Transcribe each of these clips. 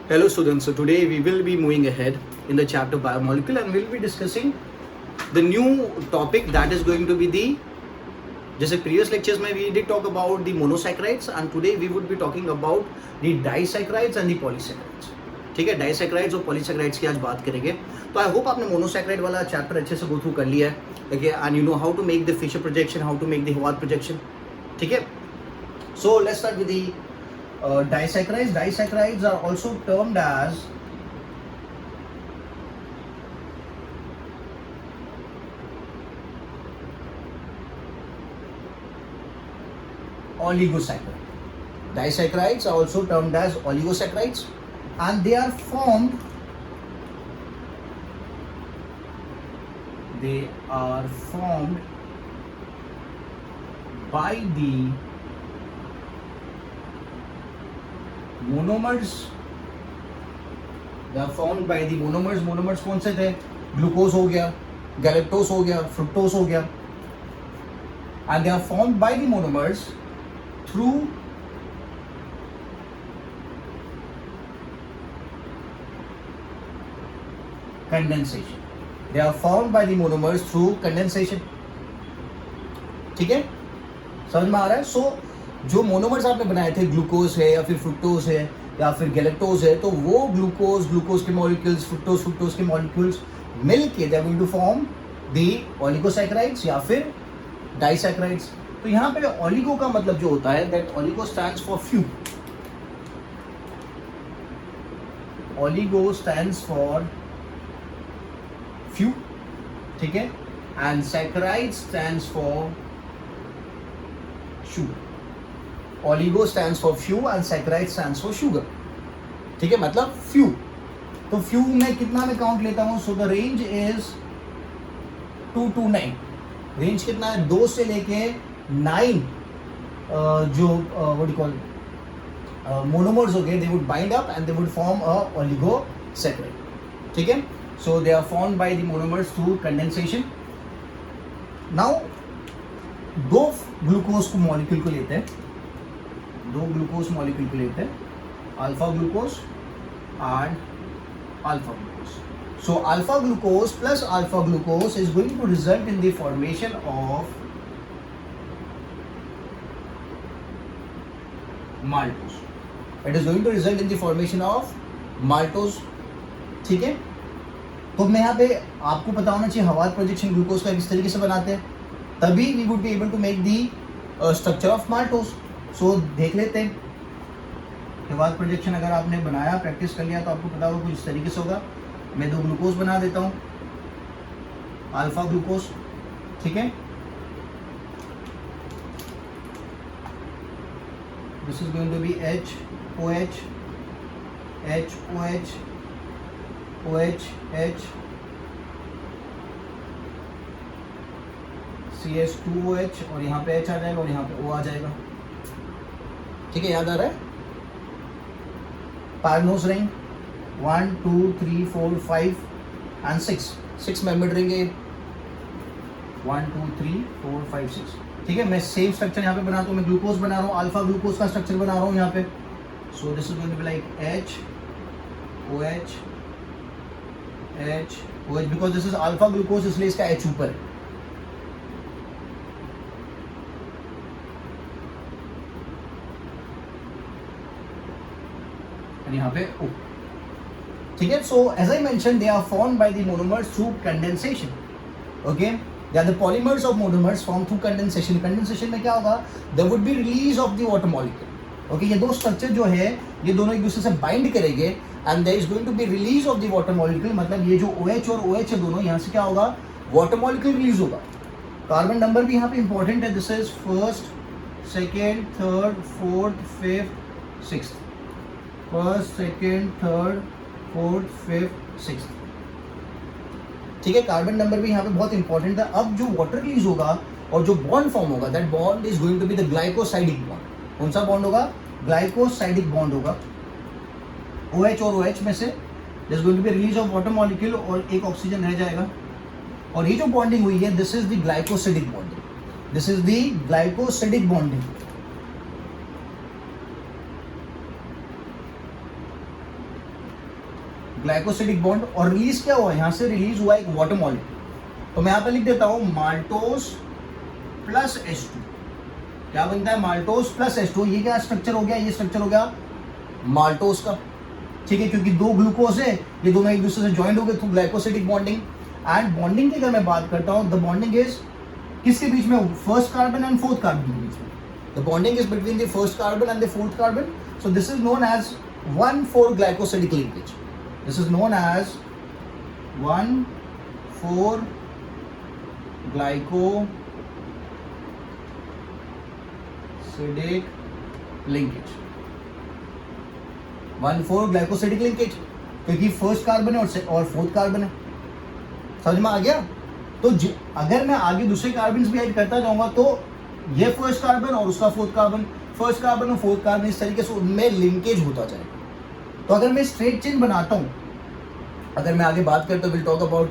Hello students, so today we will be moving ahead in the chapter biomolecule and we'll be discussing the new topic that is going to be the, जैसे previous lectures में we did talk about the monosaccharides and today we would be talking about the disaccharides and the polysaccharides. ठीक है, disaccharides और polysaccharides की आज बात करेंगे. तो आई होप आपने मोनोसैक्राइड वाला चैप्टर अच्छे से गो थ्रू कर लिया है, ठीक है, and you know how to make the Fischer projection, how to make the Haworth projection. ठीक है, so let's start with the disaccharides. Disaccharides are also termed as oligosaccharides. Disaccharides are also termed as oligosaccharides and they are formed by the monomers. They are formed by the monomers. Monomers कौन से थे? Glucose हो गया, galactose हो गया, fructose हो गया, and they are formed by the monomers through condensation. They are formed by the monomers through condensation. ठीक है, समझ में आ रहा है? सो जो मोनोमर्स आपने बनाए थे, ग्लूकोज है या फिर फ्रुक्टोज है या फिर गैलेक्टोज है, तो वो ग्लूकोज के मॉलिक्यूल्स, फ्रुक्टोज के मॉलिक्यूल्स मिलके they are going to form the oligosaccharides या फिर डाइसैकेराइड्स. तो यहाँ पे ओलिगो का मतलब जो होता है, that oligo stands for few. Oligo stands for few, ठीक है, and saccharide stands for sugar. Oligo stands for few and saccharide stands for sugar. ठीक है, मतलब फ्यू. तो फ्यू में कितना मैं काउंट लेता हूं? So the range is 2 to 9. Range कितना है? 2 से लेके 9 जो व्हाट यू कॉल मोनोमर्स हो गए, they would bind up and they would form a oligosaccharide. ठीक है, so they are formed by the monomers through condensation. Now दो ग्लूकोज को मॉलिक्यूल को लेते हैं, दो ग्लूकोज मॉलिक्यूल को लेते हैं, alpha glucose and alpha glucose. So alpha glucose plus alpha glucose is going to result in the formation of maltose. It is going to result in the formation of maltose. ठीक है, तो मैं यहाँ पे आपको पता होना चाहिए हवात प्रोजेक्शन ग्लूकोज का किस तरीके से बनाते हैं, तभी we would be able to make the structure of maltose. So देख लेते हैं. हवात प्रोजेक्शन अगर आपने बनाया, प्रैक्टिस कर लिया, तो आपको पता होगा कुछ इस तरीके से होगा. मैं दो ग्लूकोज बना देता हूँ, अल्फा ग्लूकोज. ठीक है, this is going to be HOH, HOH, OH, CH2OH और यहाँ पे H आ जाएगा और यहाँ पे O आ जाएगा. ठीक है, याद आ रहा है? Pyranose ring 1 2 3 4 5 and 6 membered ring है. 1 2 3 4 5 6. ठीक है, मैं सेम स्ट्रक्चर यहाँ पे बनाता हूँ. मैं ग्लूकोज बना रहा हूँ, अल्फा ग्लूकोज का स्ट्रक्चर बना रहा हूँ यहाँ पे. So this is going to be like HOH, HOH, because this is alpha glucose, इसलिए इसका H ऊपर है. यहाँ पे O. ठीक है, so as I mention they are formed by the monomers through condensation. Okay, they are the polymers of monomers form through condensation. Condensation में क्या होगा? There would be release of the water molecule. Okay, ये दो structure जो है ये दोनों एक दूसरे से बाइंड करेंगे and there is going to be release of the water molecule. मतलब ये जो OH और OH है दोनों, यहाँ से क्या होगा? वाटर मॉलिक्यूल रिलीज होगा. कार्बन नंबर भी यहाँ पे इंपॉर्टेंट है. This is first, second, third, fourth, fifth, sixth. First, second, third, fourth, fifth, sixth. ठीक है, कार्बन नंबर भी यहाँ पे बहुत इंपॉर्टेंट है. अब जो वाटर रिलीज होगा और जो बॉन्ड फॉर्म होगा, that bond is going to be the glycosidic bond. कौन सा बॉन्ड होगा? ग्लाइकोसाइडिक बॉन्ड होगा. OH और OH में से there is going to be release of water molecule और एक ऑक्सीजन रह जाएगा. और ये जो बॉन्डिंग हुई है, this is the glycosidic bonding. This is the glycosidic glycosidic bond, और रिलीज क्या हुआ, यहाँ से रिलीज हुआ एक वाटर मॉलिक्यूल। तो मैं यहाँ पे लिख देता हूँ माल्टोस प्लस H2। क्या बनता है, माल्टोस प्लस H2। ये क्या स्ट्रक्चर हो गया, ये स्ट्रक्चर हो गया माल्टोस का, ठीक है, क्योंकि दो ग्लूकोज है, ये दोनों एक दूसरे से ज्वाइंट हो गए through glycosidic bonding. And bonding की अगर मैं बात करता हूँ, द बॉन्डिंग इज किसके बीच में, first carbon and fourth carbon के बीच में। The bonding is between the first carbon and the fourth carbon, so this is known as 1,4 glycosidic linkage. This is known as 1,4 glycosidic linkage. 1,4 glycosidic linkage, क्योंकि first carbon है और fourth carbon है। समझ में आ गया। तो अगर मैं आगे दूसरे कार्बन भी ऐड करता जाऊंगा तो ये फर्स्ट कार्बन और उसका फोर्थ कार्बन, फर्स्ट कार्बन और फोर्थ कार्बन, इस तरीके से उनमें लिंकेज होता जाएगा। तो अगर मैं स्ट्रेट चेन बनाता हूँ, अगर मैं आगे बात करता हूँ, will talk about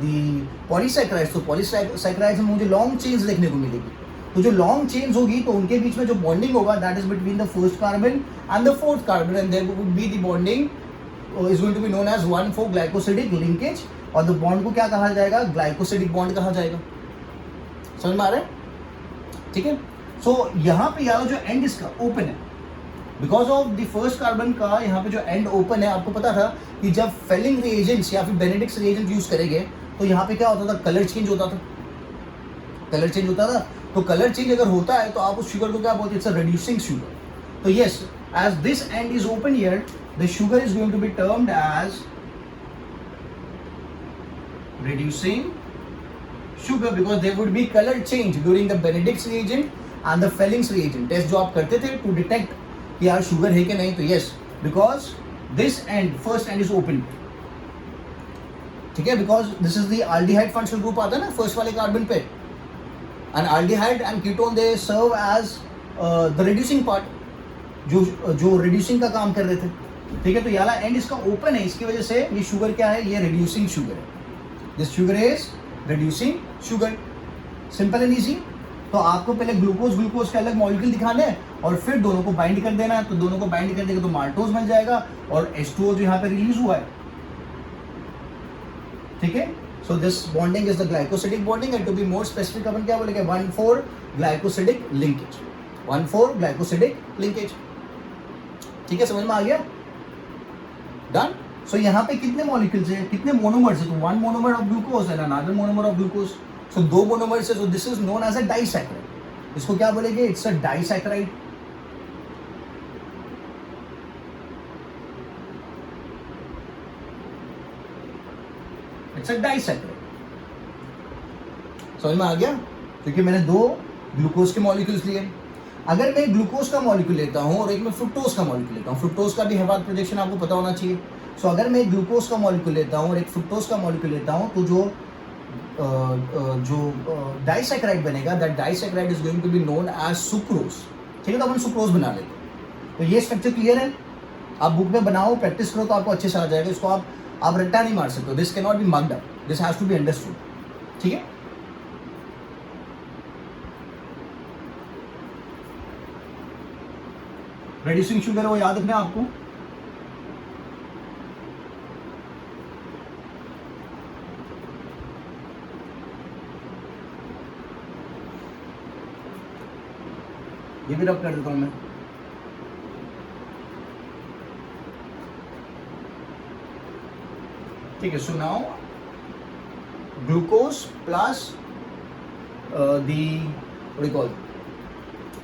the polysaccharides, तो पॉलीसैकेराइड्स में मुझे लॉन्ग चेन्स देखने को मिलेगी। तो जो लॉन्ग चेन्स होगी तो उनके बीच में जो बॉन्डिंग होगा that is between the first carbon and the fourth carbon, and there would be the bonding is going to be known as 1,4 glycosidic linkage, और द बॉन्ड को क्या कहा जाएगा, ग्लाइकोसिडिक बॉन्ड कहा जाएगा। समझ में आ रहा है, ठीक है। सो यहाँ पे यार जो एंड इसका ओपन है, because of the first carbon का यहाँ पे जो एंड ओपन है, आपको पता था कि जब फेलिंग रिएजेंट्स या फिर बेनेडिक्ट रिएजेंट यूज करेंगे तो यहाँ पे क्या होता था, कलर चेंज होता था, कलर चेंज होता था। तो कलर चेंज अगर होता है तो आप उस शुगर को क्या बोलते हैं, इट्स अ रिड्यूसिंग शुगर। तो yes, as this end is open here, the sugar is going to be termed as reducing sugar because there would be color change during the Benedict's reagent and the Felling's reagent test जो आप करते थे to detect कि यार sugar है कि नहीं। तो yes, because this end, first end is open, ठीक है, because this is the aldehyde functional group आता है ना फर्स्ट वाले कार्बन पे, and aldehyde and ketone they serve as the reducing part, जो reducing का काम कर रहे थे, ठीक है। तो याला एंड इसका ओपन है, इसकी वजह से ये शुगर क्या है, ये रिड्यूसिंग शुगर है। This sugar is reducing sugar, simple and easy. तो आपको पहले ग्लूकोज के अलग मॉलिक्यूल दिखाने हैं और फिर दोनों को बाइंड कर देना है। तो दोनों को बाइंड कर देंगे तो माल्टोज बन जाएगा और H2O जो यहाँ पे रिलीज हुआ है, ठीक है। So this bonding is the glycosidic bonding, and to be more specific अपन क्या बोलेंगे, 1,4 ग्लाइकोसिडिक लिंकेज, 1,4 ग्लाइकोसिडिक लिंकेज, ठीक है, समझ में आ गया, डन। सो यहाँ पे कितने मॉलिक्यूल्स हैं, कितने मोनोमर्स हैं, तो 1 monomer of glucose and another monomer of glucose, so 2 monomers है। So this is known as a disaccharide. इसको क्या बोलेंगे, it's a disaccharide, it's a disaccharide. समझ में आ गया, क्योंकि मैंने 2 ग्लूकोज के मॉलिक्यूल्स लिए। अगर मैं ग्लूकोज का मॉलिक्यूल लेता हूँ और एक मैं फ्रुक्टोज का मॉलिक्यूल लेता हूँ, फ्रुक्टोज का भी हेवार्ड प्रोजेक्शन आपको पता होना चाहिए। सो अगर मैं ग्लूकोज का मॉलिक्यूल लेता हूँ और एक फ्रुक्टोज का मॉलिक्यूल लेता हूँ, तो जो डाइसैकेराइड बनेगा, that disaccharide is going to be known as sucrose, ठीक है। तो अपन सुक्रोज बना लेते हैं। तो ये स्ट्रक्चर क्लियर है, आप बुक में बनाओ, प्रैक्टिस करो तो आपको अच्छे से आ जाएगा। इसको आप रट्टा नहीं मार सकते, this can not be marked up, this has to be understood, ठीक है। रिड्यूसिंग शुगर है वो याद रखना है आपको। ये भी रब कर देता हूं मैं। ठीक है, so now glucose plus the what you call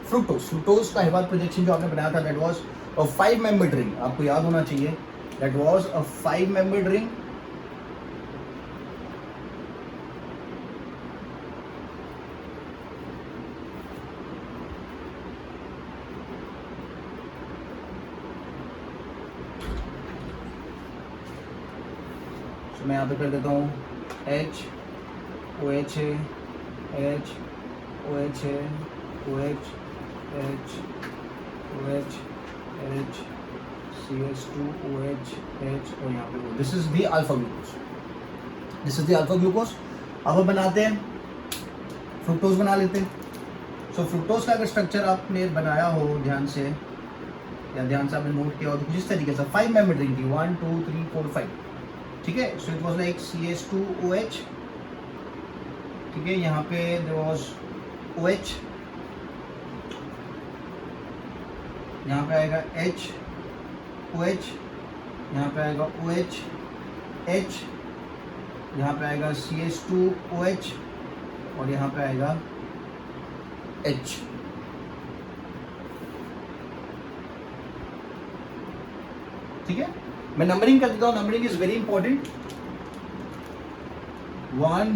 fructose का हेवार्ड प्रोजेक्शन जो आपने बनाया था, that was a 5 membered ring, आपको याद होना चाहिए, that was a 5 membered ring. मैं यहाँ पे कर देता हूँ H OH H OH OH H OH H CH2 OH H और यहाँ पे this is the alpha glucose, this is the alpha glucose. अब बनाते हैं फ्रुक्टोज बना लेते हैं। सो फ्रुक्टोज का अगर स्ट्रक्चर आपने बनाया हो ध्यान से, या ध्यान से आपने नोट किया हो तो कुछ इस तरीके से 5 मेंबर रिंग थी, 1 2 3 4 5, ठीक है। So it was like CH2OH, ठीक है। यहाँ पे देयर वाज OH, यहाँ पे आएगा HOH, यहाँ पे आएगा OH H, यहाँ पे आएगा CH2OH और यहाँ पे आएगा H। ठीक है, मैं नंबरिंग कर देता हूँ। Numbering is very important. 1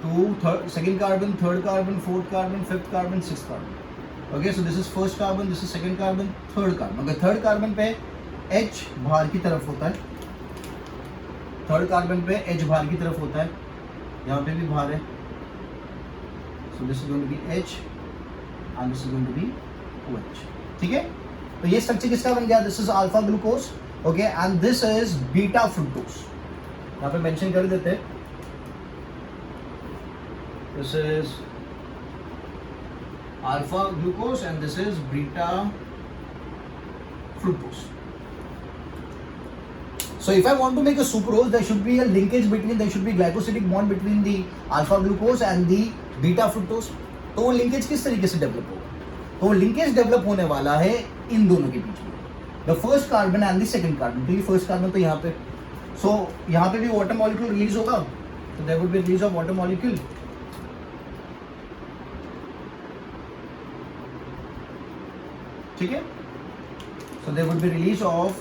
2 second carbon, third carbon, fourth carbon, fifth carbon, sixth carbon. Okay, so this is first carbon, this is second carbon, third carbon. अगर थर्ड कार्बन पे H बाहर की तरफ होता है, थर्ड कार्बन पे H बाहर की तरफ होता है, यहाँ पे भी बाहर है। So this is going to be H and this is going to be OH। ठीक है, तो ये स्ट्रक्चर किसका बन गया? This is alpha glucose, okay, and this is beta fructose. यहाँ पे मेंशन कर देते हैं, this is alpha glucose and this is beta fructose. So if I want to make a sucrose, there should be a linkage between, there should be glycosidic bond between the alpha glucose and the beta fructose. तो वो linkage किस तरीके से develop होगा? तो वो linkage develop होने वाला है इन दोनों के बीच में, the first carbon and the second carbon. क्योंकि फर्स्ट कार्बन तो यहाँ पे, सो यहाँ पे भी वाटर मॉलिक्यूल रिलीज होगा, तो there would be release of water molecule. ठीक है, so there would be release of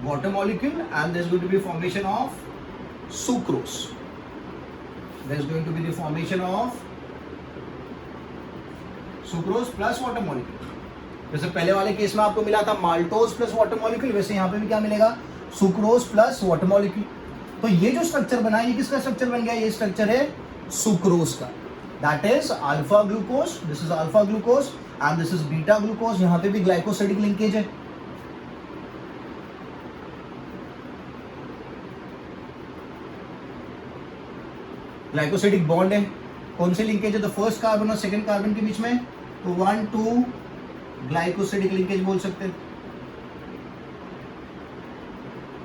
water molecule and there's going to be formation of sucrose. There's going to be the formation of sucrose plus water molecule. जैसे पहले वाले case में आपको मिला था maltose plus water molecule, वैसे यहाँ पे भी क्या मिलेगा? Sucrose plus water molecule. तो ये जो स्ट्रक्चर बना है, ये किसका स्ट्रक्चर बन गया? ये स्ट्रक्चर है सुक्रोज का। That is alpha glucose, this is alpha glucose and this is beta glucose। यहाँ पे भी ग्लाइकोसिडिक लिंकेज है। ग्लाइकोसिडिक बॉन्ड है। कौन सी लिंकेज है? तो फर्स्ट कार्बन और सेकंड कार्बन के बीच में, तो 1 2 ग्लाइकोसिडिक लिंकेज बोल सकते हैं।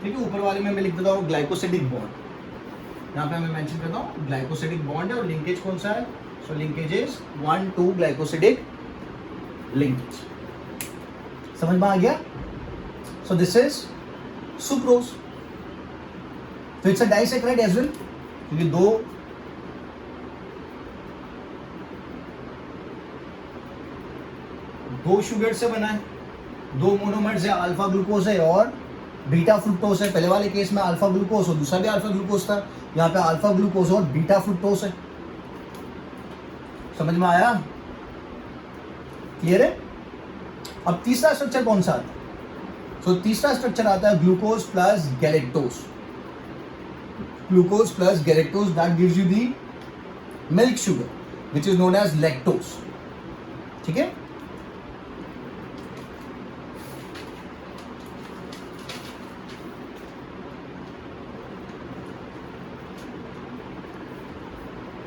ठीक है, ऊपर वाले में मैं लिख देता हूँ ग्लाइकोसिडिक बॉन्ड। यहाँ पे मैं मेंशन करता हूँ ग्लाइकोसिडिक बॉन्ड है और लिंकेज कौन सा है? So linkage is 1 2 glycosidic linkage। समझ में आ गया? So this is sucrose। So it's a disaccharide as well, क्योंकि दो शुगर से बना है, दो मोनोमर्स है, अल्फा ग्लूकोज है और बीटा फ्रुक्टोज है। पहले वाले केस में अल्फा ग्लूकोज और दूसरा भी अल्फा ग्लूकोज था, यहाँ पे अल्फा ग्लूकोज और बीटा फ्रुक्टोज है। समझ में आया? क्लियर है? अब तीसरा स्ट्रक्चर कौन सा आता है? सो तीसरा स्ट्रक्चर आता है glucose plus galactose. Glucose plus galactose, that gives you the milk sugar which is known as lactose. ठीक है,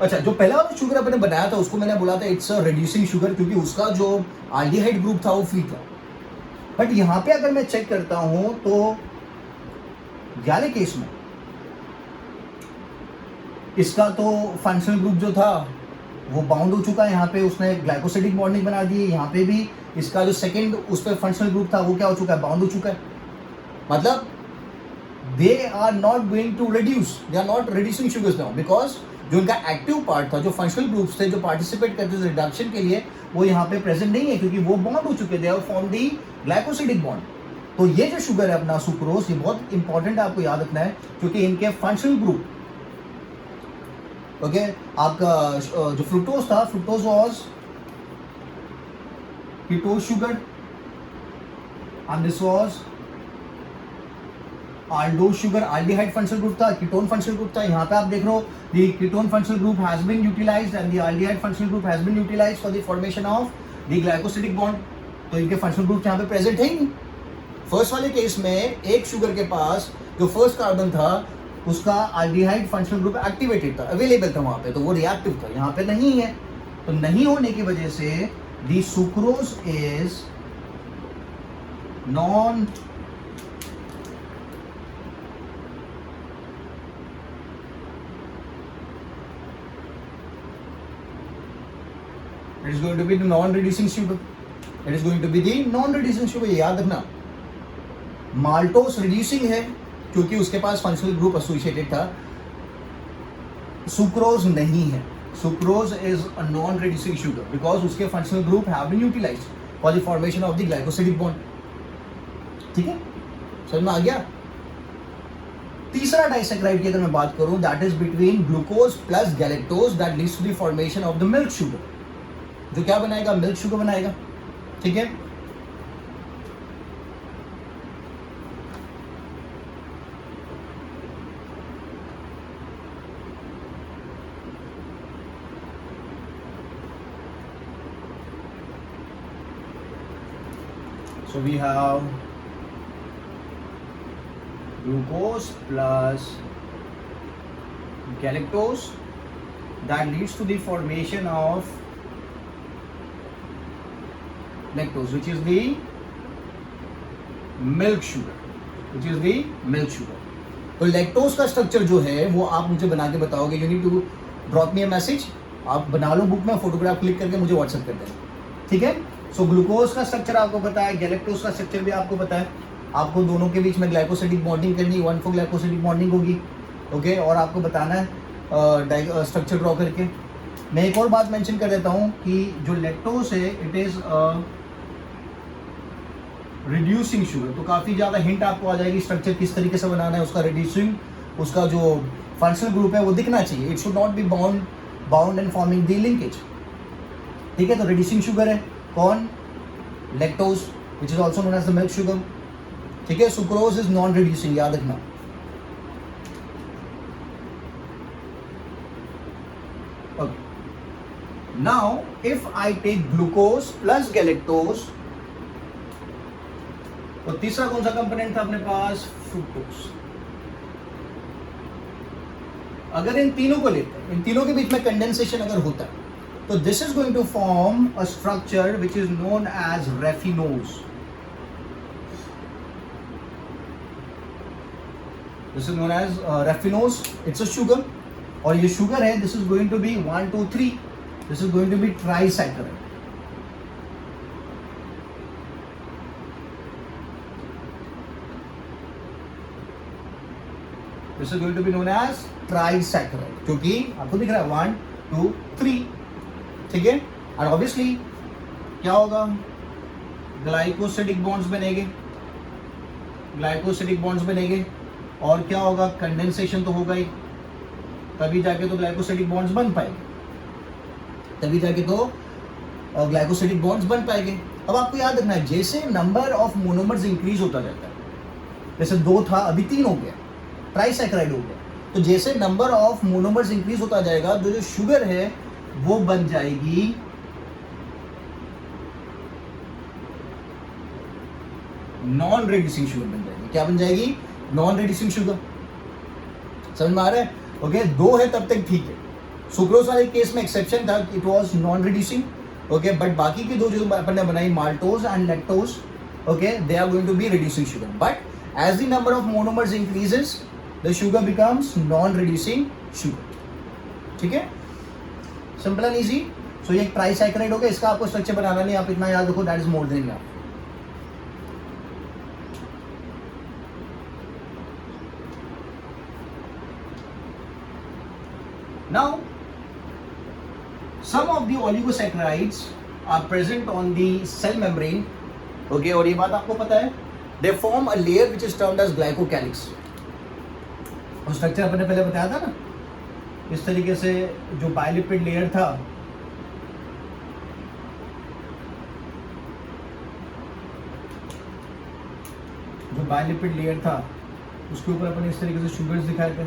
अच्छा, जो पहला वाला शुगर अपने बनाया था उसको मैंने बोला था इट्स अ रिड्यूसिंग शुगर, क्योंकि उसका जो एल्डिहाइड ग्रुप था वो फ्री था। बट यहाँ पे अगर मैं चेक करता हूं तो वाले केस में इसका तो फंक्शनल ग्रुप जो था वो बाउंड हो चुका है। यहाँ पे उसने ग्लाइकोसिडिक बॉन्डिंग बना दी है। यहाँ पे भी इसका जो सेकेंड उस पर फंक्शनल ग्रुप था वो क्या हो चुका है? बाउंड हो चुका है। मतलब they are not going to reduce, they are not reducing sugars now, because जो इनका एक्टिव पार्ट था, जो फंक्शनल ग्रुप्स थे जो पार्टिसिपेट करते थे रिडक्शन के लिए, वो यहाँ पे प्रेजेंट नहीं है, क्योंकि वो बॉन्ड हो चुके थे और फॉर्म दी ग्लाइकोसिडिक बॉन्ड। तो ये जो शुगर है अपना सुक्रोज, ये बहुत इंपॉर्टेंट है, आपको याद रखना है, क्योंकि इनके फंक्शनल ग्रुप, ओके, आपका जो फ्रुक्टोज था, fructose was कीटोज sugar and this was aldose sugar, aldehyde functional group था, ketone functional group था। यहाँ पे आप देख रहे हो the ketone functional group has been utilized and the aldehyde functional group has been utilized for the formation of the glycosidic bond। तो इनके functional group यहाँ पे present है ही नहीं। फर्स्ट वाले केस में एक शुगर के पास जो फर्स्ट कार्बन था उसका aldehyde functional group एक्टिवेटेड था, अवेलेबल था वहाँ पे, तो वो रिएक्टिव था। यहाँ पे नहीं है, तो नहीं होने की वजह से the sucrose is non it is going to be the non-reducing sugar. It is going to be the non-reducing sugar. याद रखना, माल्टोस रिड्यूसिंग है क्योंकि उसके पास फंक्शनल ग्रुप एसोसिएटेड था, सुक्रोज नहीं है. Sucrose is a non reducing sugar because उसके functional group have been utilised for the formation of the glycosidic bond. ठीक है, समझ में आ गया. तीसरा डाइसैकराइड की अगर मैं बात करूं, that is between glucose plus galactose that leads to the formation of the milk sugar, जो क्या बनाएगा, मिल्क शुगर बनाएगा. ठीक है, so we have glucose plus galactose that leads to the formation of lactose, which is the milk sugar, तो lactose का structure जो है वो आप मुझे बना के बताओगे. You need to drop me a message. आप बना लो बुक में, फोटोग्राफ क्लिक करके मुझे व्हाट्सएप कर देना. ठीक है, सो ग्लूकोज का स्ट्रक्चर आपको पता है, गैलेक्टोज का स्ट्रक्चर भी आपको पता है. आपको दोनों के बीच में ग्लाइकोसिडिक बॉन्डिंग करनी, 1,4 ग्लाइकोसिडिक बॉन्डिंग होगी. ओके, और आपको बताना है स्ट्रक्चर ड्रॉ करके. मैं एक और बात मेंशन कर देता हूँ कि जो लैक्टोज है इट इज रिड्यूसिंग शुगर, तो काफ़ी ज़्यादा हिंट आपको आ जाएगी स्ट्रक्चर किस तरीके से बनाना है. उसका रिड्यूसिंग, उसका जो फंक्शनल ग्रुप है वो दिखना चाहिए. It should not be bound and forming the linkage. ठीक है, तो रिड्यूसिंग शुगर है कौन, lactose, which is also known as the milk sugar. ठीक है, सुक्रोज इज नॉन रिड्यूसिंग, याद रखना. Now if I take glucose plus galactose, तो तीसरा कौन सा कंपोनेंट था अपने पास, फ्रुक्टोज. अगर इन तीनों को लेते हैं, इन तीनों के बीच में कंडेंसेशन अगर होता है, तो this is going to form a structure which is known as raffinose. This is known as raffinose. It's a sugar, और ये शुगर है, this is going to be 1 2 3. This is going to be trisaccharide. This is going to be known as trisaccharide, क्योंकि आपको दिख रहा है 1 2 3. ठीक है, और ऑब्वियसली क्या होगा, ग्लाइकोसिडिक बॉन्ड्स बनेंगे, और क्या होगा, कंडेंसेशन तो होगा ही, तभी जाके तो ग्लाइकोसिडिक बॉन्ड्स बन पाएंगे. अब आपको याद रखना है, जैसे नंबर ऑफ मोनोमर्स इंक्रीज होता जाता है, जैसे 2 था अभी 3 हो गया, ट्राइसैकराइड हो गया, तो जैसे नंबर ऑफ मोनोमर्स इंक्रीज होता जाएगा, तो जो शुगर है वो बन जाएगी नॉन रिड्यूसिंग शुगर बन जाएगी. क्या बन जाएगी, नॉन रिड्यूसिंग शुगर. समझ में आ रहा है. ओके, 2 है तब तक ठीक है. सुक्रोज वाले केस में एक्सेप्शन था, it was non reducing. Okay, but बाकी की 2 जो अपन ने बनाई, maltose and lactose, okay, they are going to be reducing sugar. But as the number of monomers increases, the sugar becomes non-reducing sugar. ठीक है, सिंपल एंड इजी. सो ये ट्राइसैकराइड हो गया, इसका आपको स्ट्रक्चर बनाना नहीं, आप इतना याद रखो, that is more than enough. Now some of the oligosaccharides are present on the cell membrane. Okay, और ये बात आपको पता है, they form a layer which is termed as glycocalyx. और स्ट्रक्चर अपने पहले बताया था ना, इस तरीके से जो बाइलिपिड लेयर था, उसके ऊपर अपन इस तरीके से शुगर्स दिखाए थे,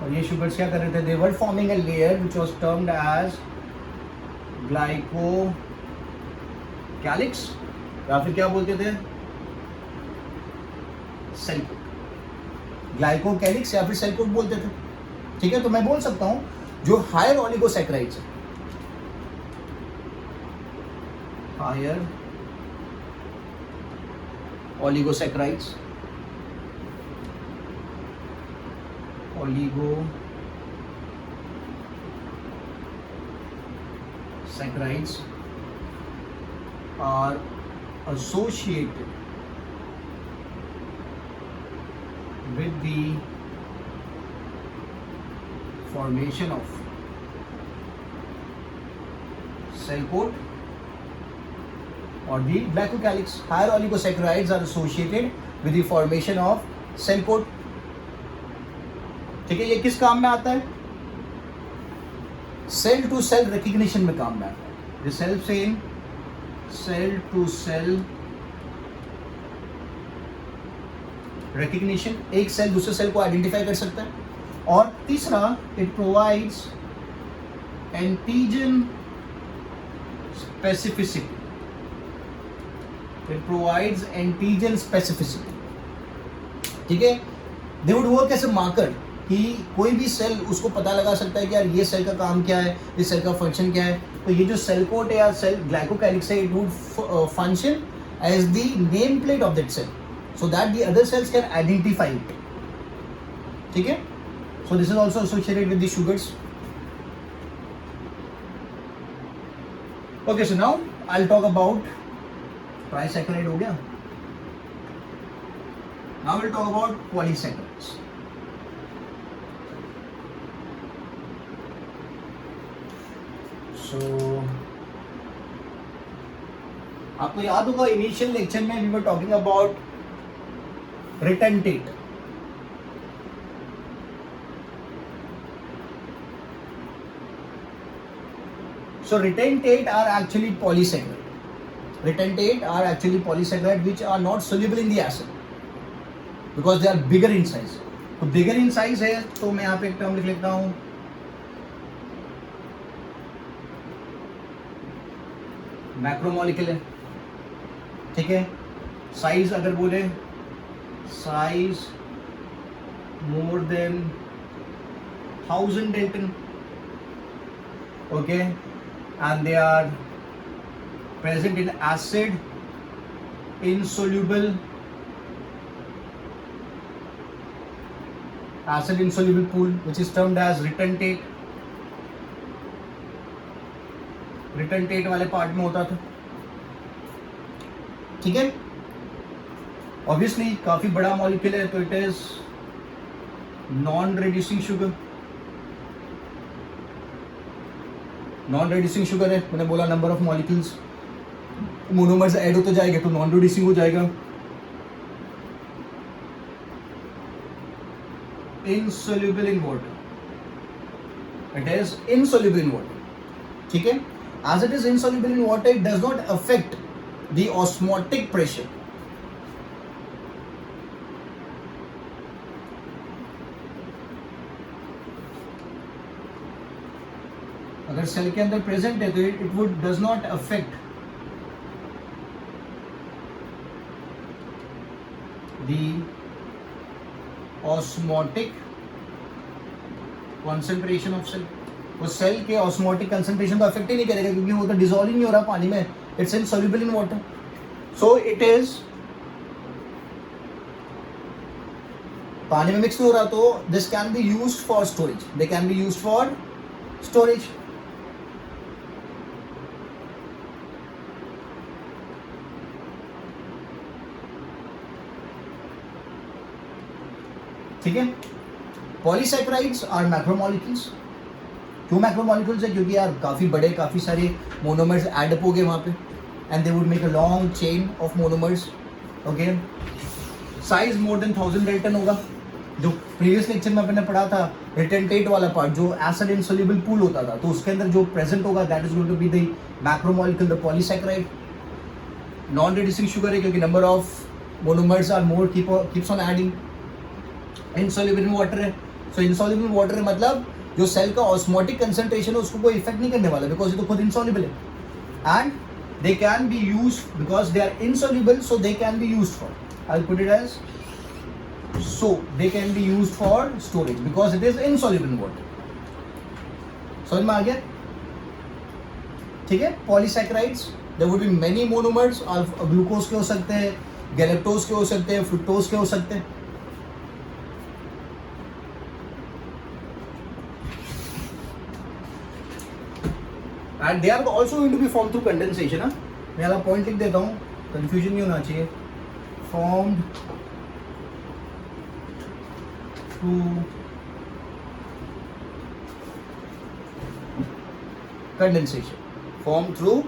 और ये शुगर्स क्या कर रहे थे, they were forming a layer which was termed as glycocalyx, या फिर क्या बोलते थे, सेल कोट. ग्लाइकोकैलिक्स या फिर सेल कोट बोलते थे. ठीक है, तो मैं बोल सकता हूं जो हायर ओलिगोसैकराइड्स है, higher oligosaccharides, oligosaccharides are associated with the formation of cell coat or the glycocalyx. Higher oligosaccharides are associated with the formation of cell coat. ठीक है, ये किस काम में आता है? सेल टू सेल रिकग्निशन में काम में आता है. The cell to cell recognition, एक सेल दूसरे सेल को आइडेंटिफाई कर सकता है. और तीसरा, it provides antigen specificity. It provides antigen specificity. ठीक है, they would work as a marker कि कोई भी सेल उसको पता लगा सकता है कि यार ये सेल का काम क्या है, इस सेल का फंक्शन क्या है. तो ये जो सेल कोट है या सेल ग्लाइकोकैलिक्स है, it would function as the name plate of that cell so that the other cells can identify it. ठीक है, so this is also associated with the sugars. Okay, so now I'll talk about trisaccharide हो गया. Now will talk about polysaccharides. So आपको याद होगा initial lecture में we were talking about retentate. So retentate are actually polysaccharide. Retentate are actually polysaccharide which are not soluble in the acid because they are bigger in size. तो bigger in size है तो मैं यहाँ पे एक term लिख लेता हूँ मैक्रोमोलिक्यूल है. ठीक है, साइज अगर बोले size more than 1000 Dalton. Okay, and they are present in acid insoluble pool which is termed as retentate. रिटेंटेट वाले पार्ट में होता था. ठीक है, ऑब्वियसली काफी बड़ा मॉलिक्यूल है तो it is non reducing sugar. Non reducing sugar है, मैंने बोला number of molecules monomers add होते जाएगा तो नॉन रिड्यूसिंग हो जाएगा. Insoluble in water, it is insoluble in water. ठीक है, as it is insoluble in water it does not affect the osmotic pressure. अगर सेल के अंदर प्रेजेंट है तो it would does not affect the osmotic concentration of cell. वो cell के osmotic concentration को अफेक्ट ही नहीं करेगा क्योंकि वो तो डिसॉल्व ही नहीं हो रहा पानी में. It's insoluble in water. So it is पानी में मिक्स नहीं हो रहा तो this can be used for storage. They can be used for storage. ठीक है, पॉलीसैकेराइड्स आर मैक्रोमोलिक्यूल्स. क्यों मैक्रोमोलिक्यूल्स है? क्योंकि यार काफ़ी बड़े काफ़ी सारे मोनोमर्स ऐड अप हो गए वहाँ पे and they would make a long chain of monomers. Okay, size more than 1000 Dalton होगा. जो प्रीवियस लेक्चर में अपने पढ़ा था रिटेंटेट वाला पार्ट जो एसिड इनसोल्यूबल पूल होता था तो उसके अंदर जो प्रेजेंट होगा that is going to be the macromolecule, the polysaccharide. Non reducing sugar है क्योंकि number of monomers are more keeps on adding. Insoluble in water है. सो इनसोल्यूबल इन वाटर मतलब जो सेल का ऑस्मोटिक कंसंट्रेशन है उसको कोई इफेक्ट नहीं करने वाला बिकॉज ये तो खुद इनसॉल्युबल है. And they can be used because they are insoluble so they can be used for, I will put it as so they can be used for storage because it is insoluble in water. समझ में आ गया? ठीक है, polysaccharides there would be many monomers, glucose के हो सकते हैं, galactose के हो सकते हैं, फ्रुक्टोज के हो सकते हैं. And they are also going to be formed through condensation. हाँ, मैं वाला पॉइंट लिख देता हूँ, कंफ्यूजन नहीं होना चाहिए. Formed through condensation. Formed through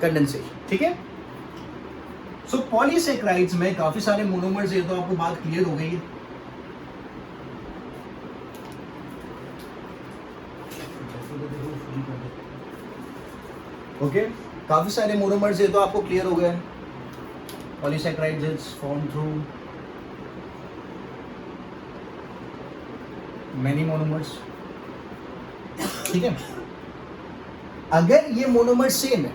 condensation. ठीक है. So पॉलीसेक्राइड्स में काफी सारे मोनोमर्स है, तो आपको बात क्लियर हो गई है. ओके, काफी सारे मोनोमर्स है तो आपको क्लियर हो गया. Polysaccharides is form through many monomers. ठीक है. अगर ये मोनोमर सेम है,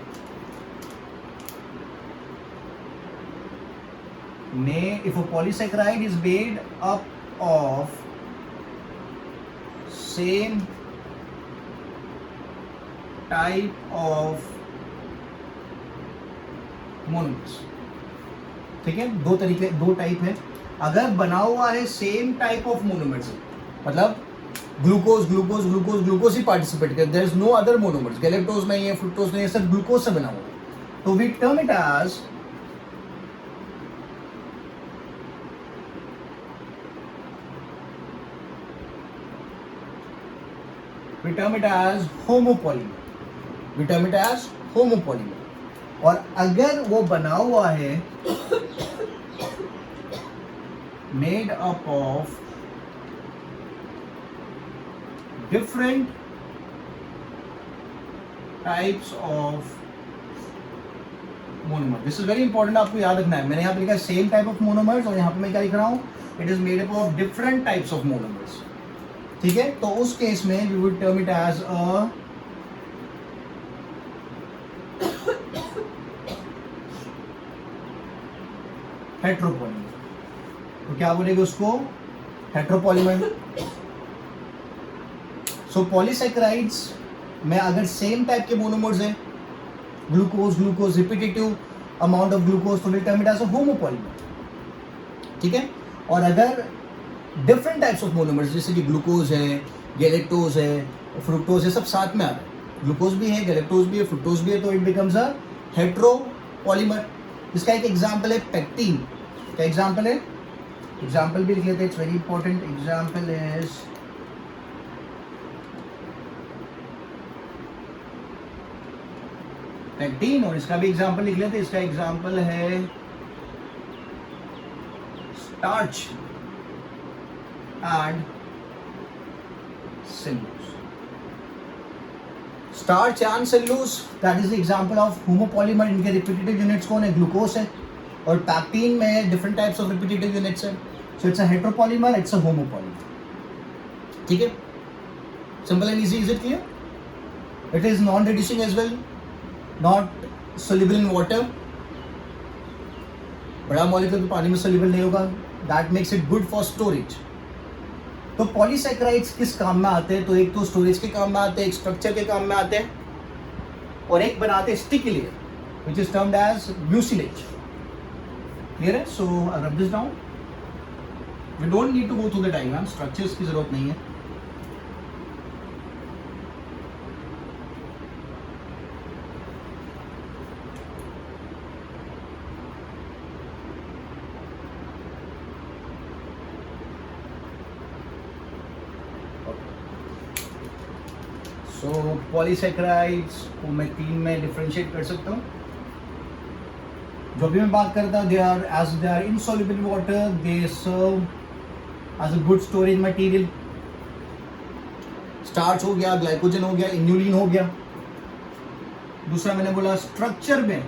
if a polysaccharide is made up of same type of monomers. ठीक है, दो टाइप है. अगर बना हुआ है सेम टाइप ऑफ मोनोमर्स, मतलब ग्लूकोज ग्लूकोज ग्लूकोज ग्लूकोज ही पार्टिसिपेट कर, there is no other monomers, galactose नहीं है, फ्रुक्टोज नहीं है, सब ग्लूकोज से बना हुआ है, तो we term it as homopolymer. We term it as homopolymer. और अगर वो बना हुआ है made up of different types of monomer. This is very important, आपको याद रखना है. मैंने यहाँ पे लिखा है सेम टाइप ऑफ मोनोमर्स, और यहाँ पे मैं क्या लिख रहा हूँ, it is made up of different types of monomers. ठीक है, तो उस केस में we would term it as a heteropolymer. तो क्या बोलेंगे उसको, हेट्रोपॉलीमर. सो पॉलीसैकेराइड्स में अगर सेम टाइप के मोनोमर्स हैं, glucose glucose repetitive amount of glucose, तो will term it as a homopolymer. ठीक है. और अगर डिफरेंट टाइप्स ऑफ मोनोमर्स, जैसे कि ग्लूकोज है, गैलेक्टोज है, फ्रुक्टोज है, सब साथ में आ रहा है, ग्लूकोज भी है, गैलेक्टोज भी है, फ्रुक्टोज भी है, तो इट बिकम्स अ हेट्रोपॉलीमर. इसका एक एग्जाम्पल है पेक्टिन. क्या एग्जाम्पल है, एग्जाम्पल भी लिख लेते हैं, it's very important. Example is pectin, और इसका भी एग्जाम्पल लिख लेते हैं. इसका एग्जाम्पल है starch and cellulose. Starch and cellulose, that is the example of homopolymer. इनके रिपीटेटिव यूनिट्स कौन है, ग्लूकोज है, और पैक्टिन में different types of repetitive units है. So it's a heteropolymer, it's a homopolymer. ठीक है, simple and easy. Is it clear? It is non reducing as well, not soluble in water. बड़ा molecule पानी में soluble नहीं होगा, that makes it good for storage. तो polysaccharides किस काम में आते हैं, तो एक तो स्टोरेज के काम में आते हैं, एक स्ट्रक्चर के काम में आते हैं, और एक बनाते हैं sticky layer which is termed as mucilage. Clear है? So I rub this down. We don't need to go through the diagram, structures की जरूरत नहीं है. सो पॉलीसैकेराइड्स को मैं 3 में डिफरेंशिएट कर सकता हूँ. जो भी मैं बात करता हूँ, they are insoluble in water, they serve as a good storage material. Starch हो गया, ग्लाइकोजन हो गया, इन्यूलिन हो गया. दूसरा मैंने बोला स्ट्रक्चर में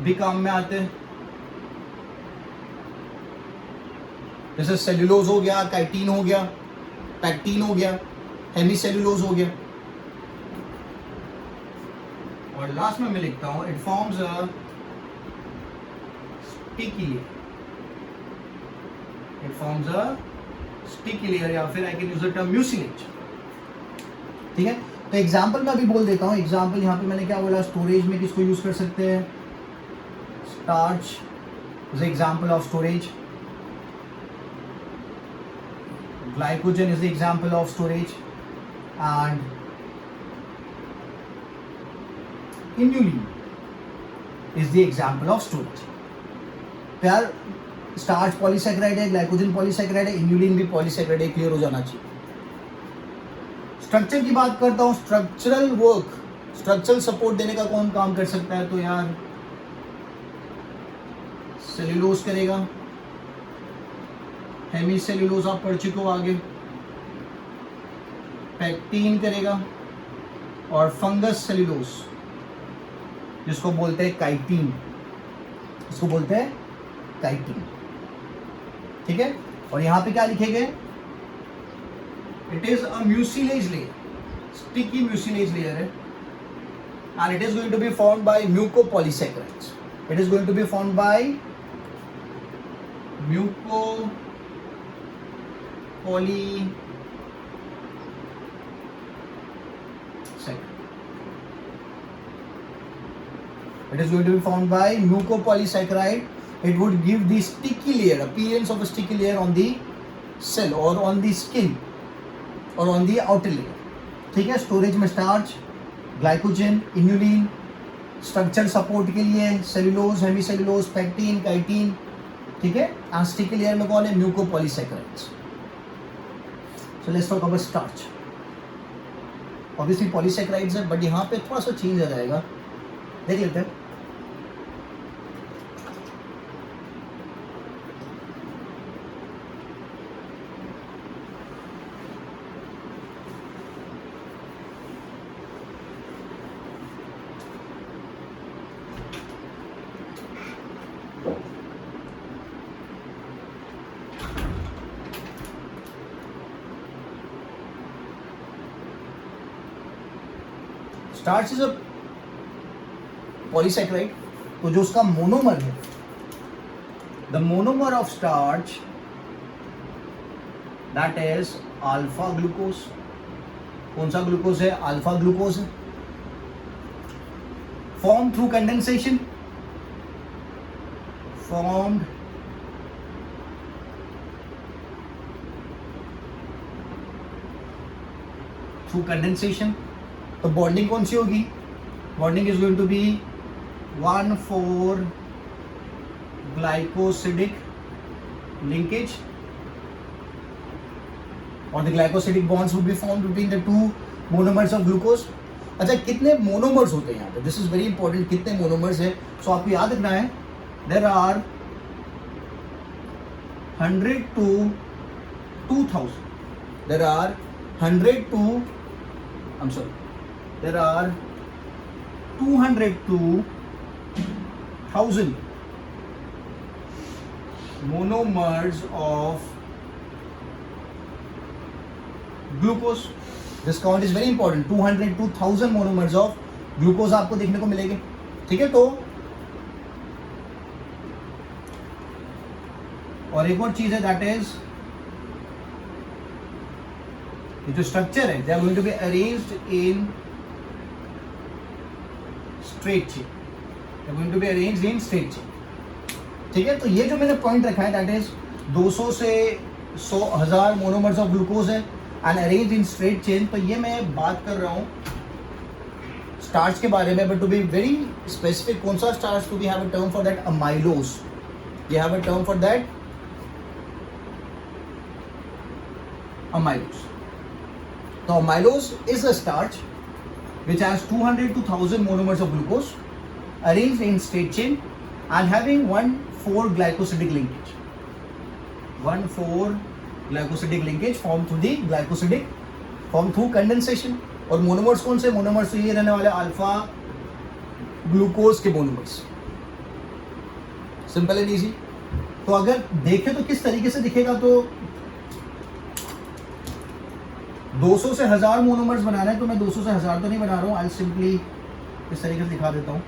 भी काम में आते हैं, जैसे सेल्यूलोज हो गया, काइटिन हो गया, पैक्टिन हो गया, हेमीसेल्यूलोज हो गया. और लास्ट में मैं लिखता हूं, it forms a sticky layer. It forms a sticky layer, या फिर I can use the term mucilage. ठीक है, तो एग्जाम्पल मैं अभी बोल देता हूँ. एग्जाम्पल यहाँ पे मैंने क्या बोला, स्टोरेज में किसको यूज कर सकते हैं, starch is example of storage, glycogen is the example of storage, and inulin is the example of storage. तो यार स्टार्च पॉलीसैकेराइड है, ग्लाइकोजन पॉलीसैकेराइड है, इन्यूलिन भी पॉलीसैकेराइड है, क्लियर हो जाना चाहिए. स्ट्रक्चर की बात करता हूँ, स्ट्रक्चरल वर्क, स्ट्रक्चरल सपोर्ट देने का कौन काम कर सकता है, तो यार सेल्यूलोज करेगा. हेमी सेल्यूलोज आप पढ़ चुके हो आगे. पैक्टीन करेगा, और फंगस सेल्यूलोज जिसको बोलते हैं काइटिन, इसको बोलते हैं काइटिन. ठीक है. और यहां पे क्या लिखे गए, it is a mucilage layer, sticky mucilage layer है, and it is going to be formed by mucopolysaccharides. It is going to be formed by mucopolysaccharides. It is going to be formed by mucopolysaccharide. It would give the sticky layer, appearance of a sticky layer on the cell or on the skin or on the outer layer. ठीक है. Storage में starch, glycogen, inulin, structure support के लिए cellulose, hemi cellulose, pectin, chitin. ठीक है. And sticky layer में कौन है, mucopolysaccharides. So let's talk about starch. Obviously polysaccharides है, बट यहाँ पे थोड़ा सा चेंज आ जाएगा, देख लेते हैं. Starch is a polysaccharide. तो जो उसका मोनोमर है, the monomer of starch that is alpha glucose. कौन सा ग्लूकोज है, अल्फा ग्लूकोज है. Form through condensation, formed through condensation. तो बॉन्डिंग कौन सी होगी, bonding is going to be 1,4 glycosidic linkage, और the glycosidic bonds would be formed between the two monomers of glucose. अच्छा, कितने मोनोमर्स होते हैं यहाँ पे, दिस इज वेरी इंपॉर्टेंट, कितने मोनोमर्स है. सो आपको याद रखना है, there are 100 to 2000, there are 100 to, I'm sorry, there are 200 to 1000 monomers of glucose. This count is very important. 200 to 1000 monomers of glucose आपको देखने को मिलेंगे. ठीक है. तो और एक और चीज है, दैट इज ये जो स्ट्रक्चर है, they are going to be arranged in straight chain. They are going to be arranged in straight chain. ठीक है. तो ये जो मैंने पॉइंट रखा है, दैट इज 200 से 100,000 मोनोमर्स ऑफ ग्लूकोज है and arranged in straight chain. तो ये मैं बात कर रहा हूँ स्टार्च के बारे में, but to be very specific, कौन सा starch, to be have a term for that, amylose. We have a term for that, amylose. Now amylose is a starch which has 200 to 1000 monomers of glucose arranged in straight chain and having 1,4 glycosidic linkage. 1,4 glycosidic linkage formed through the glycosidic, formed through condensation. और monomers कौन से, monomers तो ये रहने वाले alpha glucose के monomers. Simple and easy. तो अगर देखें तो किस तरीके से दिखेगा, तो 200 से 1000 मोनोमर्स बनाना है, तो मैं 200 से 1000 तो नहीं बना रहा हूँ, आई सिंपली इस तरीके से दिखा देता हूँ.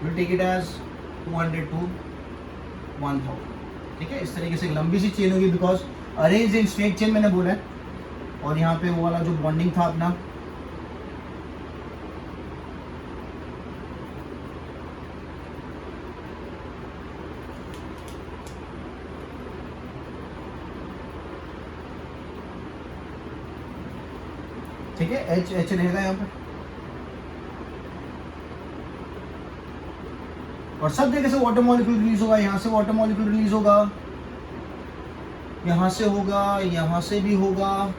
Will take it as 200 to 1000. ठीक है. इस तरीके से लंबी सी चेन होगी, because arrange in straight chain मैंने बोला है, और यहाँ पे वो वाला जो बॉन्डिंग था अपना, ठीक है, एच एच रहेगा यहाँ पे, और सब जगह से वाटर मॉलिक्यूल रिलीज होगा। यहाँ से वाटर मॉलिक्यूल रिलीज होगा, यहाँ से होगा, यहाँ से भी होगा,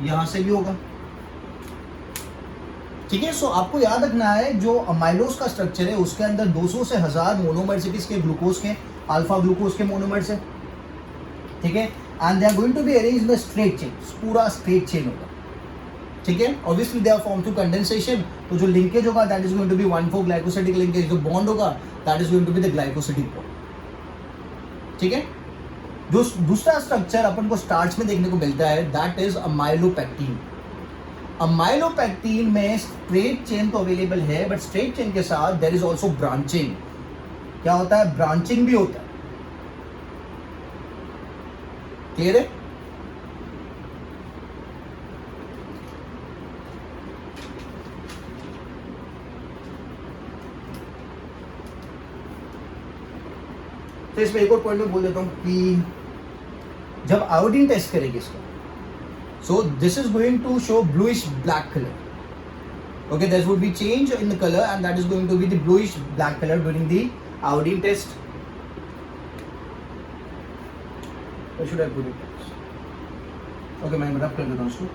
यहाँ से भी होगा, ठीक है। सो आपको याद रखना है जो अमाइलोज का स्ट्रक्चर है उसके अंदर 200 से 1000 मोनोमर्स है, किसके, ग्लूकोज के, अल्फा ग्लूकोज के मोनोमर्स है, ठीक है। And they are going to be arranged in straight chain, पूरा स्ट्रेट चेन होगा, ठीक है। Obviously they are form through condensation, तो जो लिंकेज होगा that is going to be 1,4 glycosidic linkage, जो बॉन्ड होगा that is going to be the glycosidic bond, ठीक है। जो दूसरा स्ट्रक्चर अपन को स्टार्च में देखने को मिलता है दैट इज अमाइलोपेक्टिन। अमाइलोपेक्टिन में स्ट्रेट चेन तो अवेलेबल है, बट स्ट्रेट चेन के साथ देयर इज आल्सो ब्रांचिंग। क्या होता है, ब्रांचिंग भी होता है, क्लियर है। तो इसमें एक और पॉइंट में बोल देता हूं कि जब आयोडीन टेस्ट करेंगे इसका, so this is going to show bluish black colour, okay, there would be change in the color and that is going to be the bluish black color during the iodine test. Where should I put it? Okay, मैं रब कर देता हूँ उसको।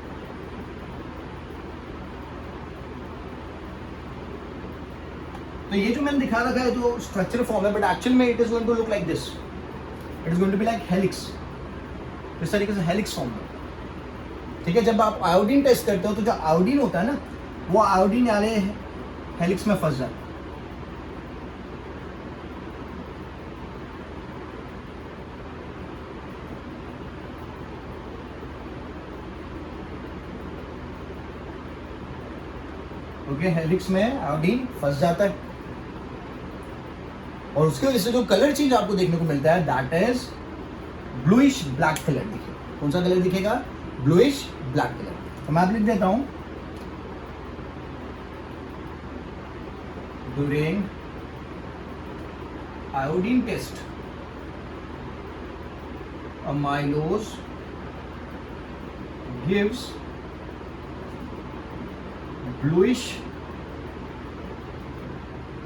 तो ये जो मैंने दिखा रखा है जो स्ट्रक्चर फॉर्म है, बट एक्चुअल में it is going to look like this, it is going to be like helix, इस तरीके से हेलिक्स फॉर्म है, ठीक है। जब आप आयोडीन टेस्ट करते हो तो जो आयोडीन होता है ना, वो आयोडीन वाले हेलिक्स में फंस जाता है, ओके, हेलिक्स में आयोडीन फंस जाता है, और उसकी वजह से जो कलर चेंज आपको देखने को मिलता है that is bluish black colour दिखेगा। कौन सा कलर दिखेगा, ब्लूइश ब्लैक कलर। तो मैं आप लिख देता हूं, during iodine test amylose gives bluish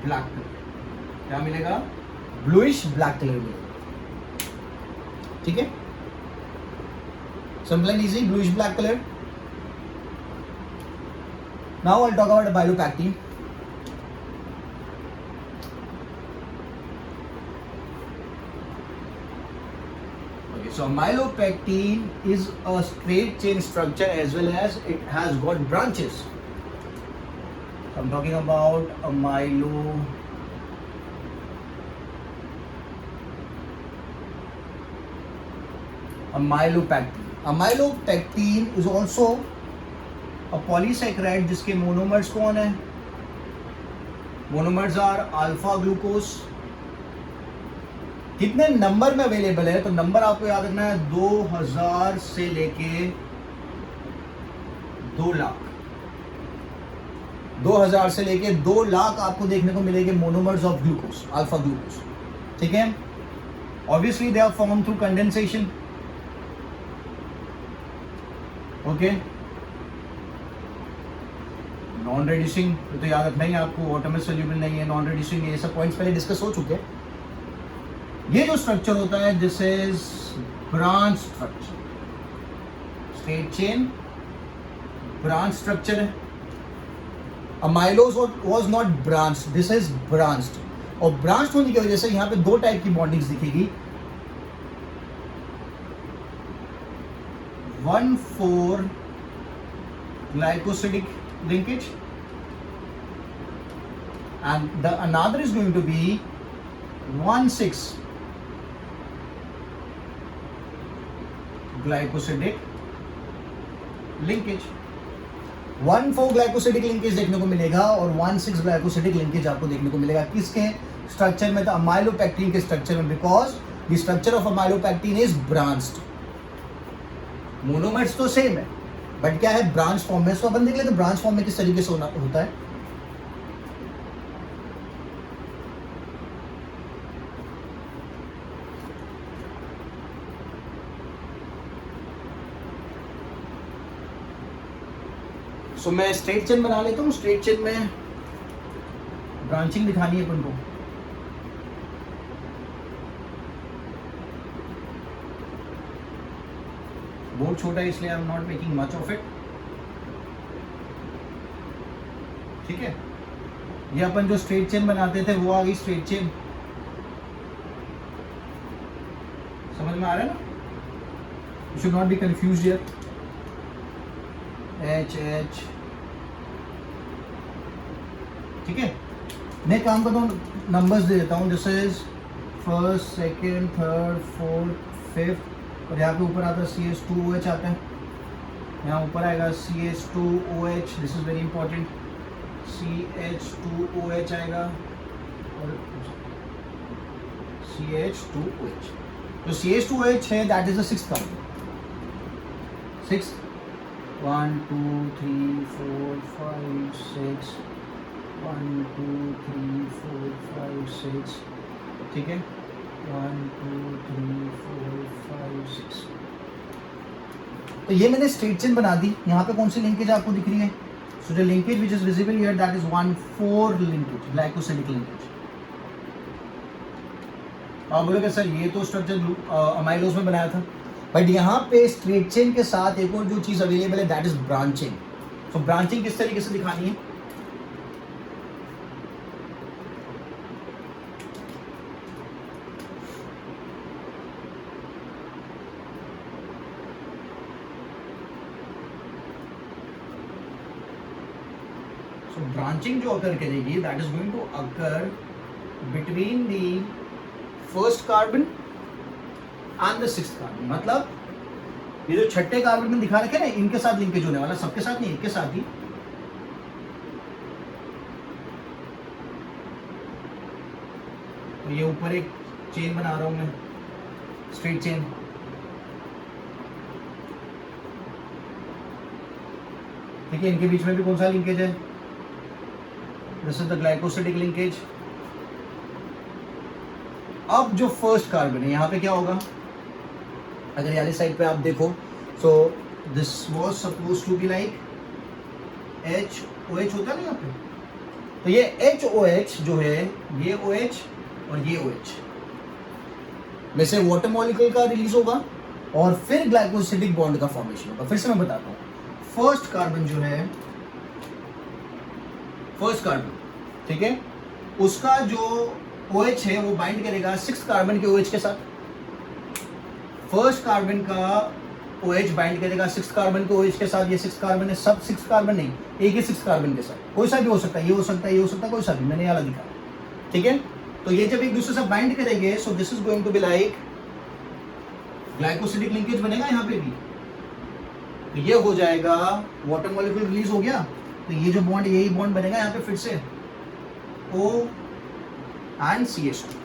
black color। क्या मिलेगा, ब्लूइश ब्लैक कलर मिलेगा, ठीक है, simple and easy, bluish black colour. Now I will talk about amylopectin. So amylopectin is a straight chain structure as well as it has got branches. So I'm talking about amylopectin. Amylopectin is also a polysaccharide जिसके monomers कौन है, monomers R alpha glucose. कितने number में available है, तो number आपको याद रखना है 2000 से लेके 2 लाख, 2000 से लेके 2 लाख आपको देखने को मिलेंगे monomers of glucose, alpha glucose, ठीक है। Obviously they are form through condensation, okay, non reducing, तो याद रखना ही आपको, वाटर में सोल्यूबल नहीं है, नॉन रिड्यूसिंग, ये सब पॉइंट्स पहले डिस्कस हो चुके हैं। ये जो स्ट्रक्चर होता है this is branch structure, straight chain branch structure है। Amylose was not branch, this is branched, और ब्रांच होने की वजह से यहाँ पे 2 टाइप की बॉन्डिंग्स दिखेगी, 1,4 glycosidic linkage and the another is going to be 1,6 glycosidic linkage। 1,4 glycosidic linkage देखने को मिलेगा और 1,6 ग्लाइकोसिडिक लिंकेज आपको देखने को मिलेगा किसके स्ट्रक्चर में, तो अमाइलोपेक्टिन के स्ट्रक्चर में, because the structure of amylopectin is branched, monomers तो सेम है बट क्या है, ब्रांच फॉर्म में। सो अपन देख लेते ब्रांच फॉर्म में किस तरीके से होता है। सो मैं स्ट्रेट चेन बना लेता हूँ। स्ट्रेट चेन में ब्रांचिंग दिखानी है अपन को। बोर्ड छोटा है इसलिए I am not making much of it. ठीक है, ये अपन जो स्ट्रेट चेन बनाते थे वो आ गई स्ट्रेट चेन। समझ में आ रहा है ना? You should not B confused here. H H, ठीक है। मैं काम करता हूँ, नंबर्स दे देता हूँ। This is first, second, third, fourth, fifth, और यहाँ पे ऊपर आता है CH2OH आता है। यहाँ ऊपर आएगा CH2OH, this is very important. CH2OH आएगा और CH2OH। तो CH2OH है, that is the sixth carbon. Six, 1 2 3 4 5 6, 1 2 3 4 5 6, ठीक है। 1 2 3 4 5 6। तो ये मैंने स्ट्रेट चेन बना दी। यहाँ पे कौन सी लिंकेज आपको दिख रही है? So the linkage which is visible here, that is 1,4 linkage, glycosidic linkage. आप बोलोगे सर ये तो स्ट्रक्चर अमाइलोज में बनाया था, बट यहाँ पे स्ट्रेट चेन के साथ एक और जो चीज अवेलेबल है, that is branching. So branching किस तरीके से दिखानी है? सो ब्रांचिंग जो अकर करेगी, that is going to occur between the first carbon and the sixth carbon. मतलब ये जो छठे कार्बन में दिखा रखे ना, इनके साथ लिंकेज होने वाला, सबके साथ नहीं, इनके साथ ही। तो ये ऊपर एक चेन बना रहा हूं मैं, स्ट्रेट चेन। ठीक है, इनके बीच में भी कौन सा लिंकेज है? This is the glycosidic linkage. अब जो फर्स्ट कार्बन है, यहाँ पे क्या होगा? अगर वाली साइड पे आप देखो, so this was suppose to be like HOH होता है ना यहाँ पे। तो ये HOH जो है, ये OH और ये OH में से वाटर मॉलिक्यूल का रिलीज होगा और फिर ग्लाइकोसिडिक बॉन्ड का फॉर्मेशन होगा। फिर से मैं बताता हूँ, फर्स्ट कार्बन जो है, फर्स्ट कार्बन, ठीक है, उसका जो OH है वो बाइंड करेगा सिक्स कार्बन के OH के साथ। फर्स्ट कार्बन का OH बाइंड करेगा सिक्स कार्बन के OH के साथ। ये सिक्स कार्बन है, सब सिक्स कार्बन नहीं, एक ही सिक्स कार्बन के साथ। कोई सा भी हो सकता है, ये हो सकता है, ये हो सकता है, कोई सा भी, मैंने वाला दिखा। ठीक है, तो ये जब एक दूसरे से बाइंड करेंगे, so this is going to be like glycosidic linkage बनेगा यहाँ पे भी। तो ये हो जाएगा, वाटर मॉलिक्यूल रिलीज हो गया, तो ये जो बॉन्ड, यही बॉन्ड बनेगा यहाँ पे फिर से, O and CH2।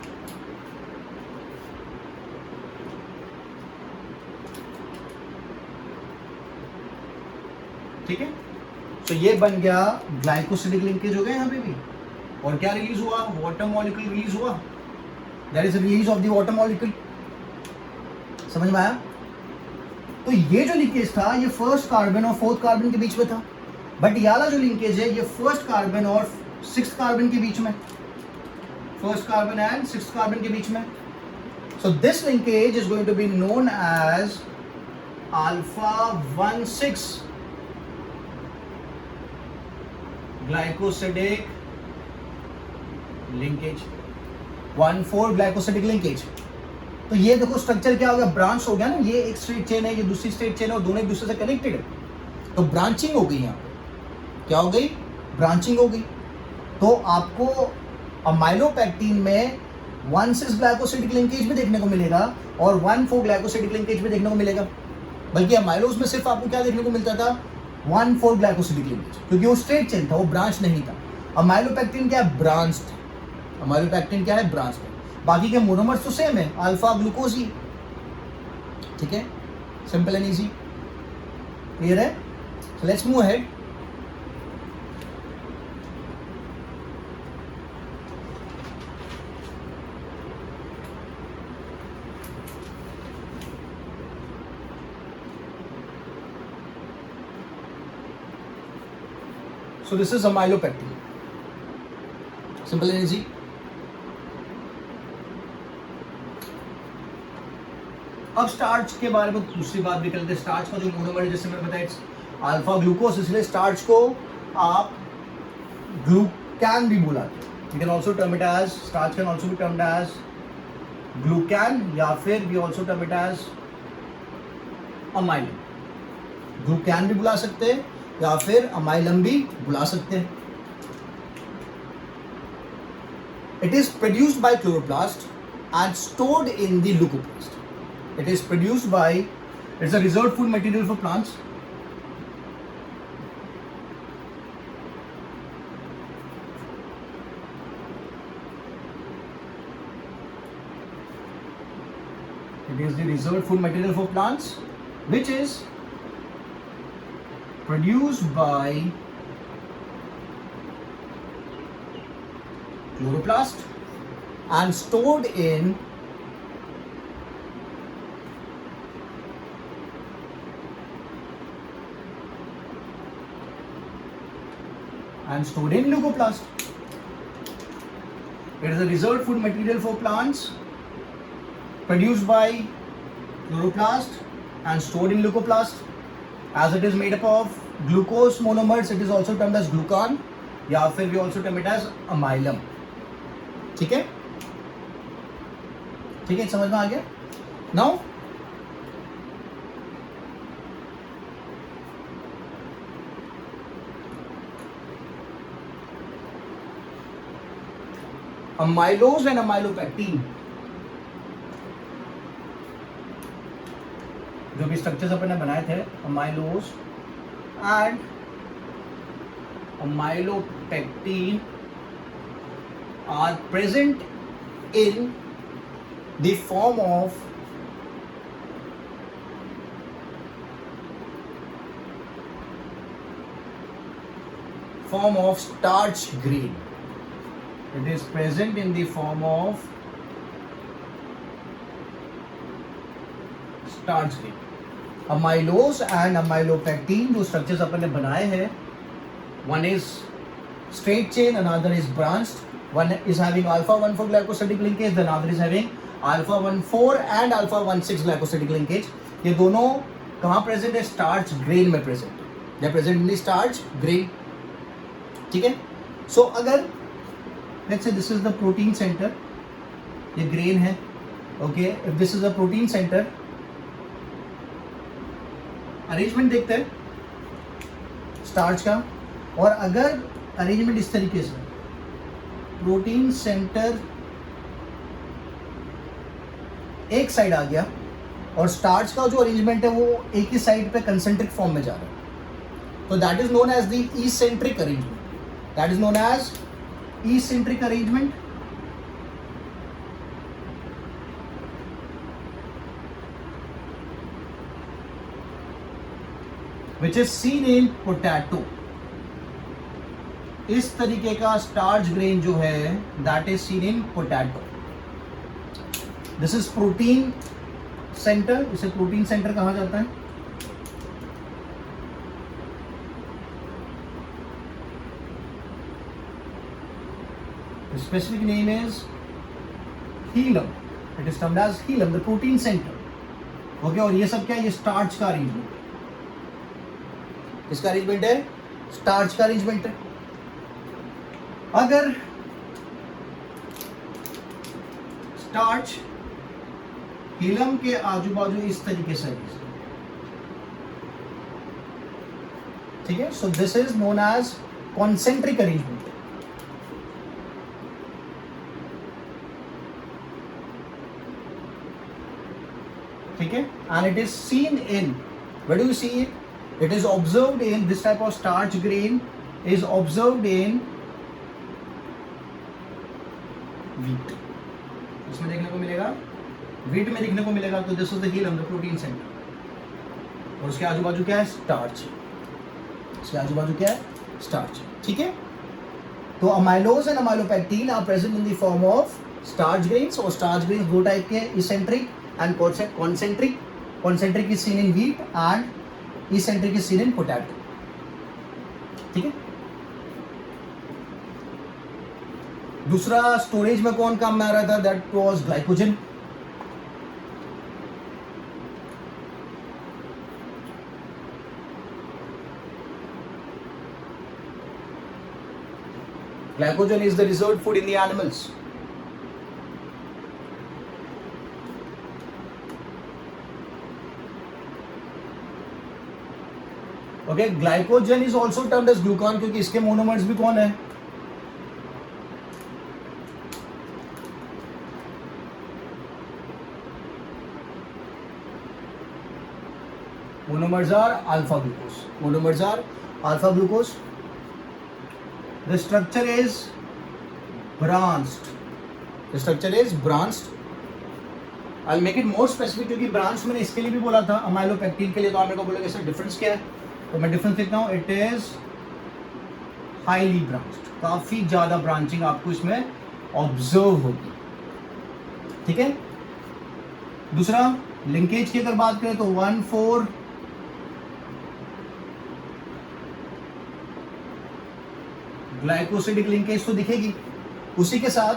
ठीक है, तो ये बन गया ग्लाइकोसिडिक लिंकेज हो गया यहाँ पे भी। और क्या रिलीज हुआ? वाटर मॉलिक्यूल रिलीज हुआ, that is release of the water molecule. समझ में आया? तो ये जो लिंकेज था, ये फर्स्ट कार्बन और फोर्थ कार्बन के बीच में था, बट ये वाला जो लिंकेज है, ये फर्स्ट कार्बन और सिक्स्थ कार्बन के बीच में, first carbon and sixth carbon के बीच में। So this linkage is going to be known as alpha 1,6 glycosidic linkage, 1,4 glycosidic linkage. तो ये देखो स्ट्रक्चर क्या हो गया, ब्रांच हो गया ना। ये एक स्ट्रेट चेन है, ये दूसरी स्ट्रेट चेन है, और दोनों एक दूसरे से कनेक्टेड है। तो ब्रांचिंग हो गई यहाँ पे, क्या हो गई? ब्रांचिंग हो गई। तो आपको अमाइलोपेक्टिन में 1,6 ग्लाइकोसिडिक लिंकेज भी देखने को मिलेगा और 1,4 ग्लाइकोसिडिक लिंकेज भी देखने को मिलेगा। बल्कि अमाइलोज में सिर्फ आपको क्या देखने को मिलता था? 1,4 ग्लाइकोसिडिक लिंकेज, क्योंकि वो स्ट्रेट चेन था, वो ब्रांच नहीं था। अमाइलोपेक्टिन क्या है? ब्रांच था। अमाइलोपेक्टिन क्या है? ब्रांच था। बाकी के मोनोमर्स तो सेम है, अल्फा ग्लूकोज ही। ठीक है, सिंपल एंड इजी। क्लियर है? So let's move ahead. So this is amylopectin. Simple and easy. अब स्टार्च के बारे में दूसरी बात भी करते हैं. स्टार्च का जो मोनोमर है, जैसे मैंने बताया अल्फा ग्लूकोज, इसलिए स्टार्च को आप ग्लूकैन भी बुलाते हैं. You can also term it as, starch can also be termed as glucan, या फिर we also term it as amylum. Glucan भी बुला सकते हैं या फिर अमाइलम भी बुला सकते हैं. It is produced by chloroplast and stored in the leucoplast. It is produced by, it's a reserved food material for plants. It is the reserved food material for plants, which is produced by chloroplast and stored in leucoplast. It is a reserved food material for plants, produced by chloroplast and stored in leucoplast. As it is made up of glucose monomers, it is also termed as glucan, या फिर we also term it as amylum. ठीक है? ठीक है, समझ में आ गया? Now amylose and amylopectin, जो भी स्ट्रक्चर्स अपन ने बनाए थे, amylose and amylopectin are present in the form of starch grain. It is present in the form of starch grain. Amylose and amylopectin जो स्ट्रक्चर्स अपन ने बनाए हैं, one is straight chain, another is branched. One is having alpha 1,4 glycosidic linkage, the other is having alpha 1,4 and alpha 1,6 glycosidic linkage. ये दोनों कहाँ present है? Starch grain में present है. They are present in the starch grain. ठीक है? सो अगर let's say this is the protein center, ये grain है, okay, if this is a protein center, arrangement देखते हैं स्टार्च का, और अगर अरेंजमेंट इस तरीके से, प्रोटीन सेंटर एक साइड आ गया और स्टार्च का जो अरेंजमेंट है वो एक ही साइड पे कंसेंट्रिक फॉर्म में जा रहा है, तो that is known as the eccentric arrangement. That is known as eccentric arrangement. Which is seen in potato. इस तरीके का स्टार्च ग्रेन जो है, that is seen in potato. This is protein center. इसे प्रोटीन सेंटर कहा जाता है. The specific name is hilum. It is termed as hilum, the protein center. Okay, और ये सब क्या है? ये स्टार्च का अरेंजमेंट है. किसका अरेंजमेंट है? स्टार्च का अरेंजमेंट है. अगर स्टार्च हिलम के आजू बाजू इस तरीके से, ठीक है, so this is known as concentric arrangement. ठीक है, and it is seen in, where do you see it? It is observed in, this type of starch grain is observed in wheat. इसमें देखने को मिलेगा, wheat में देखने को मिलेगा. तो this is the hilum, the protein center. और उसके आजू बाजू क्या है, स्टार्च। इसके आजू बाजू क्या है, स्टार्च। ठीक है, तो amylose and amylopectin are present in the form of starch grains, और स्टार्च ग्रेन्स दो टाइप के, eccentric and concentric. Concentric is seen in wheat and eccentric is seen in potato. ठीक है, दूसरा स्टोरेज में कौन काम में आ रहा था, that was glycogen. Glycogen is the reserved food in the animals. Okay, glycogen is also termed as glucan क्योंकि इसके मोनोमर्स भी कौन है, monomers are alpha glucose. Monomers are alpha glucose. The structure is branched. The structure is branched. I'll make it more specific क्योंकि branch मैंने इसके लिए भी बोला था, अमाइलोपेक्टिन के लिए, तो आप मेरे को बोलोगे सर डिफरेंस क्या है, तो मैं डिफरेंस लिखता हूँ, इट इज हाईली ब्रांच्ड। काफी ज्यादा ब्रांचिंग आपको इसमें ऑब्जर्व होगी। ठीक है, दूसरा लिंकेज की अगर बात करें तो 1,4 ग्लाइकोसिडिक लिंकेज तो दिखेगी, उसी के साथ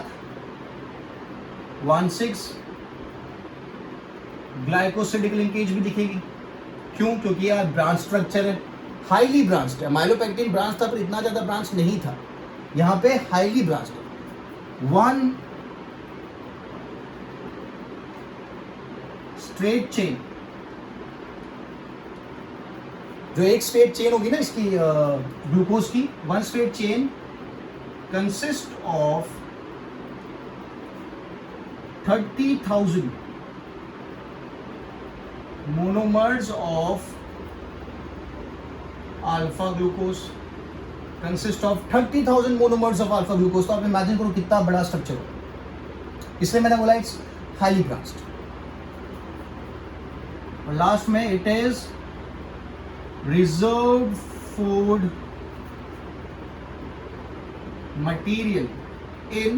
1,6 ग्लाइकोसिडिक लिंकेज भी दिखेगी। क्यों, क्योंकि यार ब्रांच स्ट्रक्चर है, हाईली ब्रांच्ड है। माइलोपेक्टिन ब्रांच था पर इतना ज्यादा ब्रांच नहीं था, यहां पे हाईली ब्रांच्ड है। 1 स्ट्रेट चेन, जो एक स्ट्रेट चेन होगी ना इसकी ग्लूकोज की, 1 straight chain consist of 30,000 monomers of alpha glucose. Consist of 30,000 monomers of alpha glucose. तो आप इमेजिन करो कितना बड़ा स्ट्रक्चर हो, इसलिए मैंने बोला इट्स हाईली ब्रांच्ड। और लास्ट में it is reserved food material in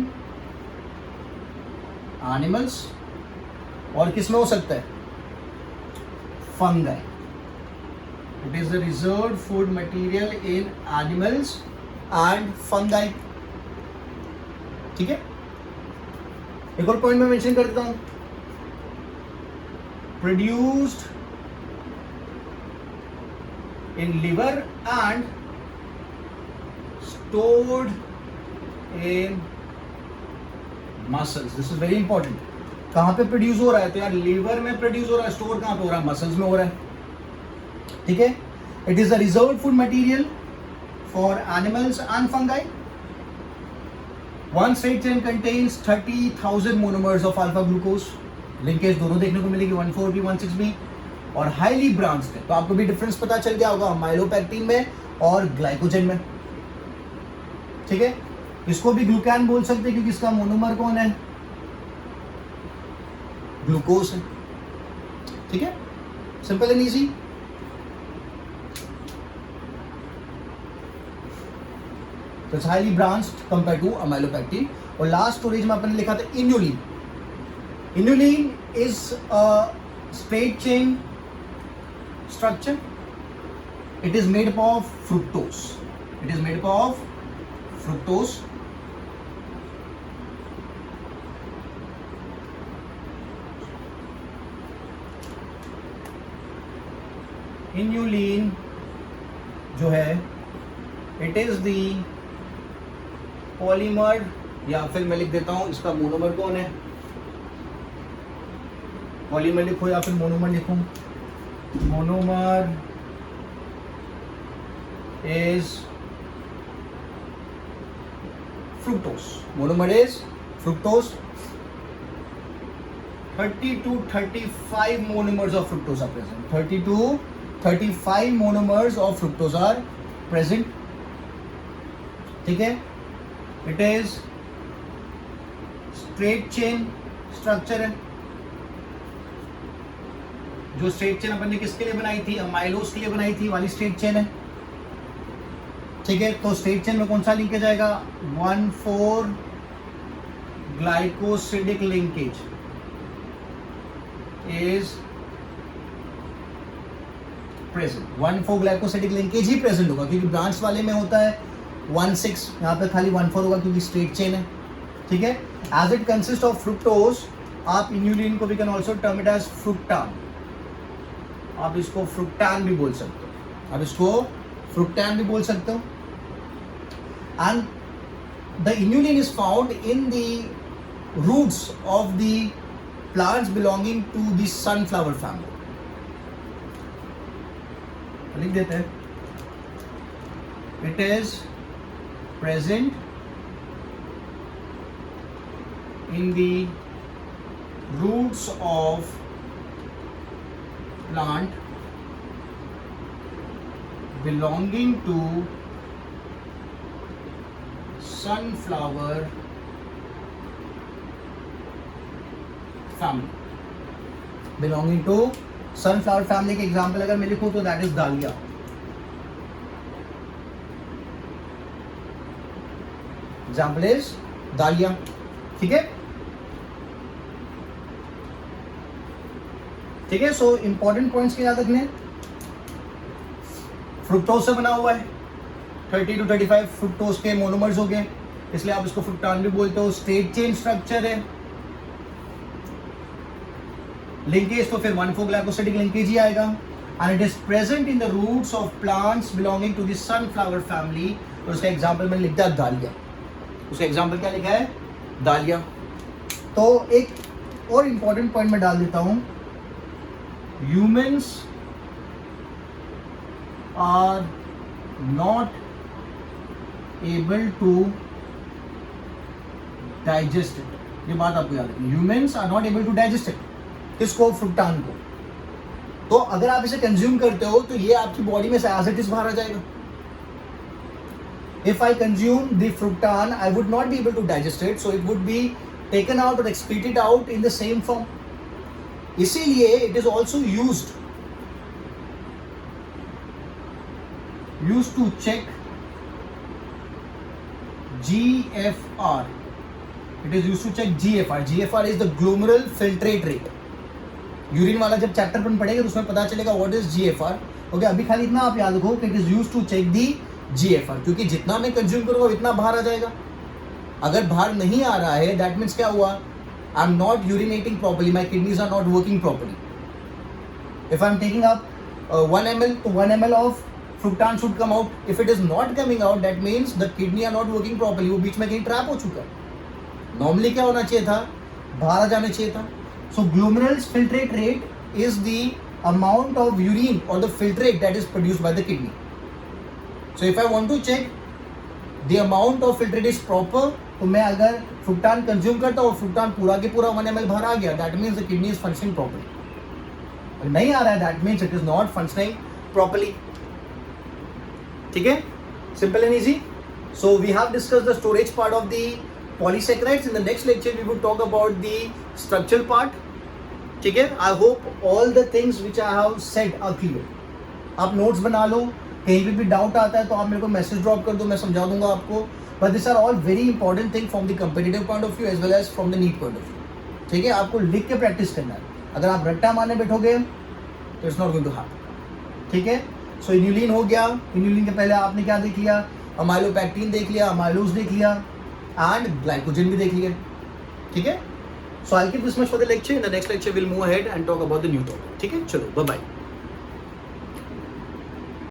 animals, और किसमें हो सकता है, fungi. It is the reserved food material in animals and fungi. ठीक है, एक और पॉइंट मैं मेंशन कर देता हूं, produced in liver and stored in muscles. This is very important. कहाँ पे प्रोड्यूस हो रहा है, तो यार लीवर में प्रोड्यूस हो रहा है, स्टोर कहाँ पे हो रहा है, मसल्स में हो रहा है। ठीक है, it is the reserved food material for animals and fungi. 1 straight chain contains 30,000 monomers of alpha glucose. Linkage दोनों देखने को मिलेगी, 1,4 भी 1,6 भी, और हाईली ब्रांच्ड है। तो आपको भी डिफरेंस पता चल गया होगा माइलोपेक्टिन में और ग्लाइकोजन में। ठीक है, इसको भी ग्लूकान बोल सकते हैं क्योंकि इसका मोनोमर कौन है, ग्लूकोज है। ठीक है, सिंपल एंड इजी। तो it's highly branched compare to amylopectin. और लास्ट स्टोरेज में अपन ने लिखा था inulin. Inulin is a straight chain structure. It is made up of fructose. It is made up of fructose. Inulin जो है, it is the polymer, या फिर मैं लिख देता हूं इसका मोनोमर कौन है, पॉलीमर लिखो या फिर मोनोमर लिखूं, monomer is fructose. Monomer is fructose. 30 to 35 monomers of fructose are present. 30 to 35 monomers of fructose are present. ठीक है, it is straight chain structure है, जो स्ट्रेट चेन अपन ने किसके लिए बनाई थी, अमाइलोज के लिए बनाई थी वाली स्ट्रेट चेन है, ठीक है। तो स्ट्रेट चेन में कौन सा लिंकेज आएगा, 1,4 glycosidic linkage is present. 1,4 glycosidic linkage he present होगा, क्योंकि ब्रांच वाले में होता है 1,6, यहाँ पे खाली 1,4 होगा क्योंकि स्ट्रेट चेन है, ठीक है। As it consist of fructose, आप इन्यूलिन को we can also term it as fructan, आप इसको फ्रुक्टान भी बोल सकते हो, आप इसको फ्रुक्टान भी बोल सकते हो। And the inulin is found in the roots of the plants belonging to the sunflower family. लिख देते हैं, it is present in the roots of plant belonging to sunflower family। belonging to sunflower family के example अगर मैं लिखूं तो that is दालिया। Example is दालिया, ठीक है, ठीक है। सो इंपॉर्टेंट पॉइंट्स के याद रखने, फ्रुक्टोज से बना हुआ है, 30 to 35 फ्रुक्टोज के मोनोमर्स हो गए, इसलिए आप इसको फ्रुक्टान भी बोलते हो। स्ट्रेट चेन स्ट्रक्चर है, लिंकेज तो फिर 1,4 ग्लाइकोसिडिक लिंकेज ही आएगा। And it is present in the roots of plants belonging to the sunflower family. और उसका एग्जाम्पल मैंने लिख दिया दालिया, उसका एग्जाम्पल क्या लिखा है, दालिया। तो एक और इंपॉर्टेंट पॉइंट मैं डाल देता हूं, humans are not able to digest it। ये बात आपको याद रखनी, humans are not able to digest it। किसको, फ्रुक्टान को। तो अगर आप इसे कंज्यूम करते हो तो ये आपकी बॉडी में से एज इट इज बाहर आ जाएगा। If I consume the fructan, I would not be able to digest it, so it would be taken out or excreted out in the same form। इसीलिए it is also used to check GFR। It is used to check GFR। GFR is the glomerular filtrate rate। Urine वाला जब chapter अपन पढ़ेगा तो उसमें पता चलेगा what is GFR। Okay, अभी खाली इतना आप याद रखो कि it is used to check the GFR, क्योंकि जितना मैं कंज्यूम करूंगा उतना बाहर आ जाएगा। अगर बाहर नहीं आ रहा है दैट मीन्स क्या हुआ, I am not urinating properly, my kidneys are not working properly। If I am taking up 1 ml, तो 1 ml of fructan should come out। If it is not coming out, that means the kidney are not working properly, वो बीच में कहीं trap हो चुका है। Normally क्या होना चाहिए था, बाहर आ जाना चाहिए था। So glomerular filtrate rate is the amount of urine or the filtrate that is produced by the kidney। So if I want to check the amount of filtrate is proper, तो मैं अगर फ्रुक्टान कंज्यूम करता हूँ, फ्रुक्टान पूरा के पूरा 1 ml बाहर आ गया, that means the kidney is functioning properly. अगर नहीं आ रहा है that means it is not functioning properly, ठीक है, simple and easy. So we have discussed the storage part of the polysaccharides. In the next lecture we would talk about the structural part, ठीक है। I hope all the things which I have said are clear. आप notes बना लो, कहीं पे भी doubt आता है तो आप मेरे को मैसेज ड्रॉप कर दो, मैं समझा दूंगा आपको। But this are all very important thing from the competitive point of view as well as from the NEET point of view, ठीक है। आपको लिख के प्रैक्टिस करना है, अगर आप रट्टा मारने बैठोगे तो it's not going to happen, ठीक है। सो इन्यूलिन हो गया, इन्यूलिन के पहले आपने क्या देख लिया, अमाइलोपैक्टिन देख लिया, अमाइलोज देख लिया एंड ग्लाइकोजन भी देख लिया, ठीक है। So I will keep this much for the lecture. In the next lecture will move ahead and talk about the new topic, ठीक है। चलो बाय बाय।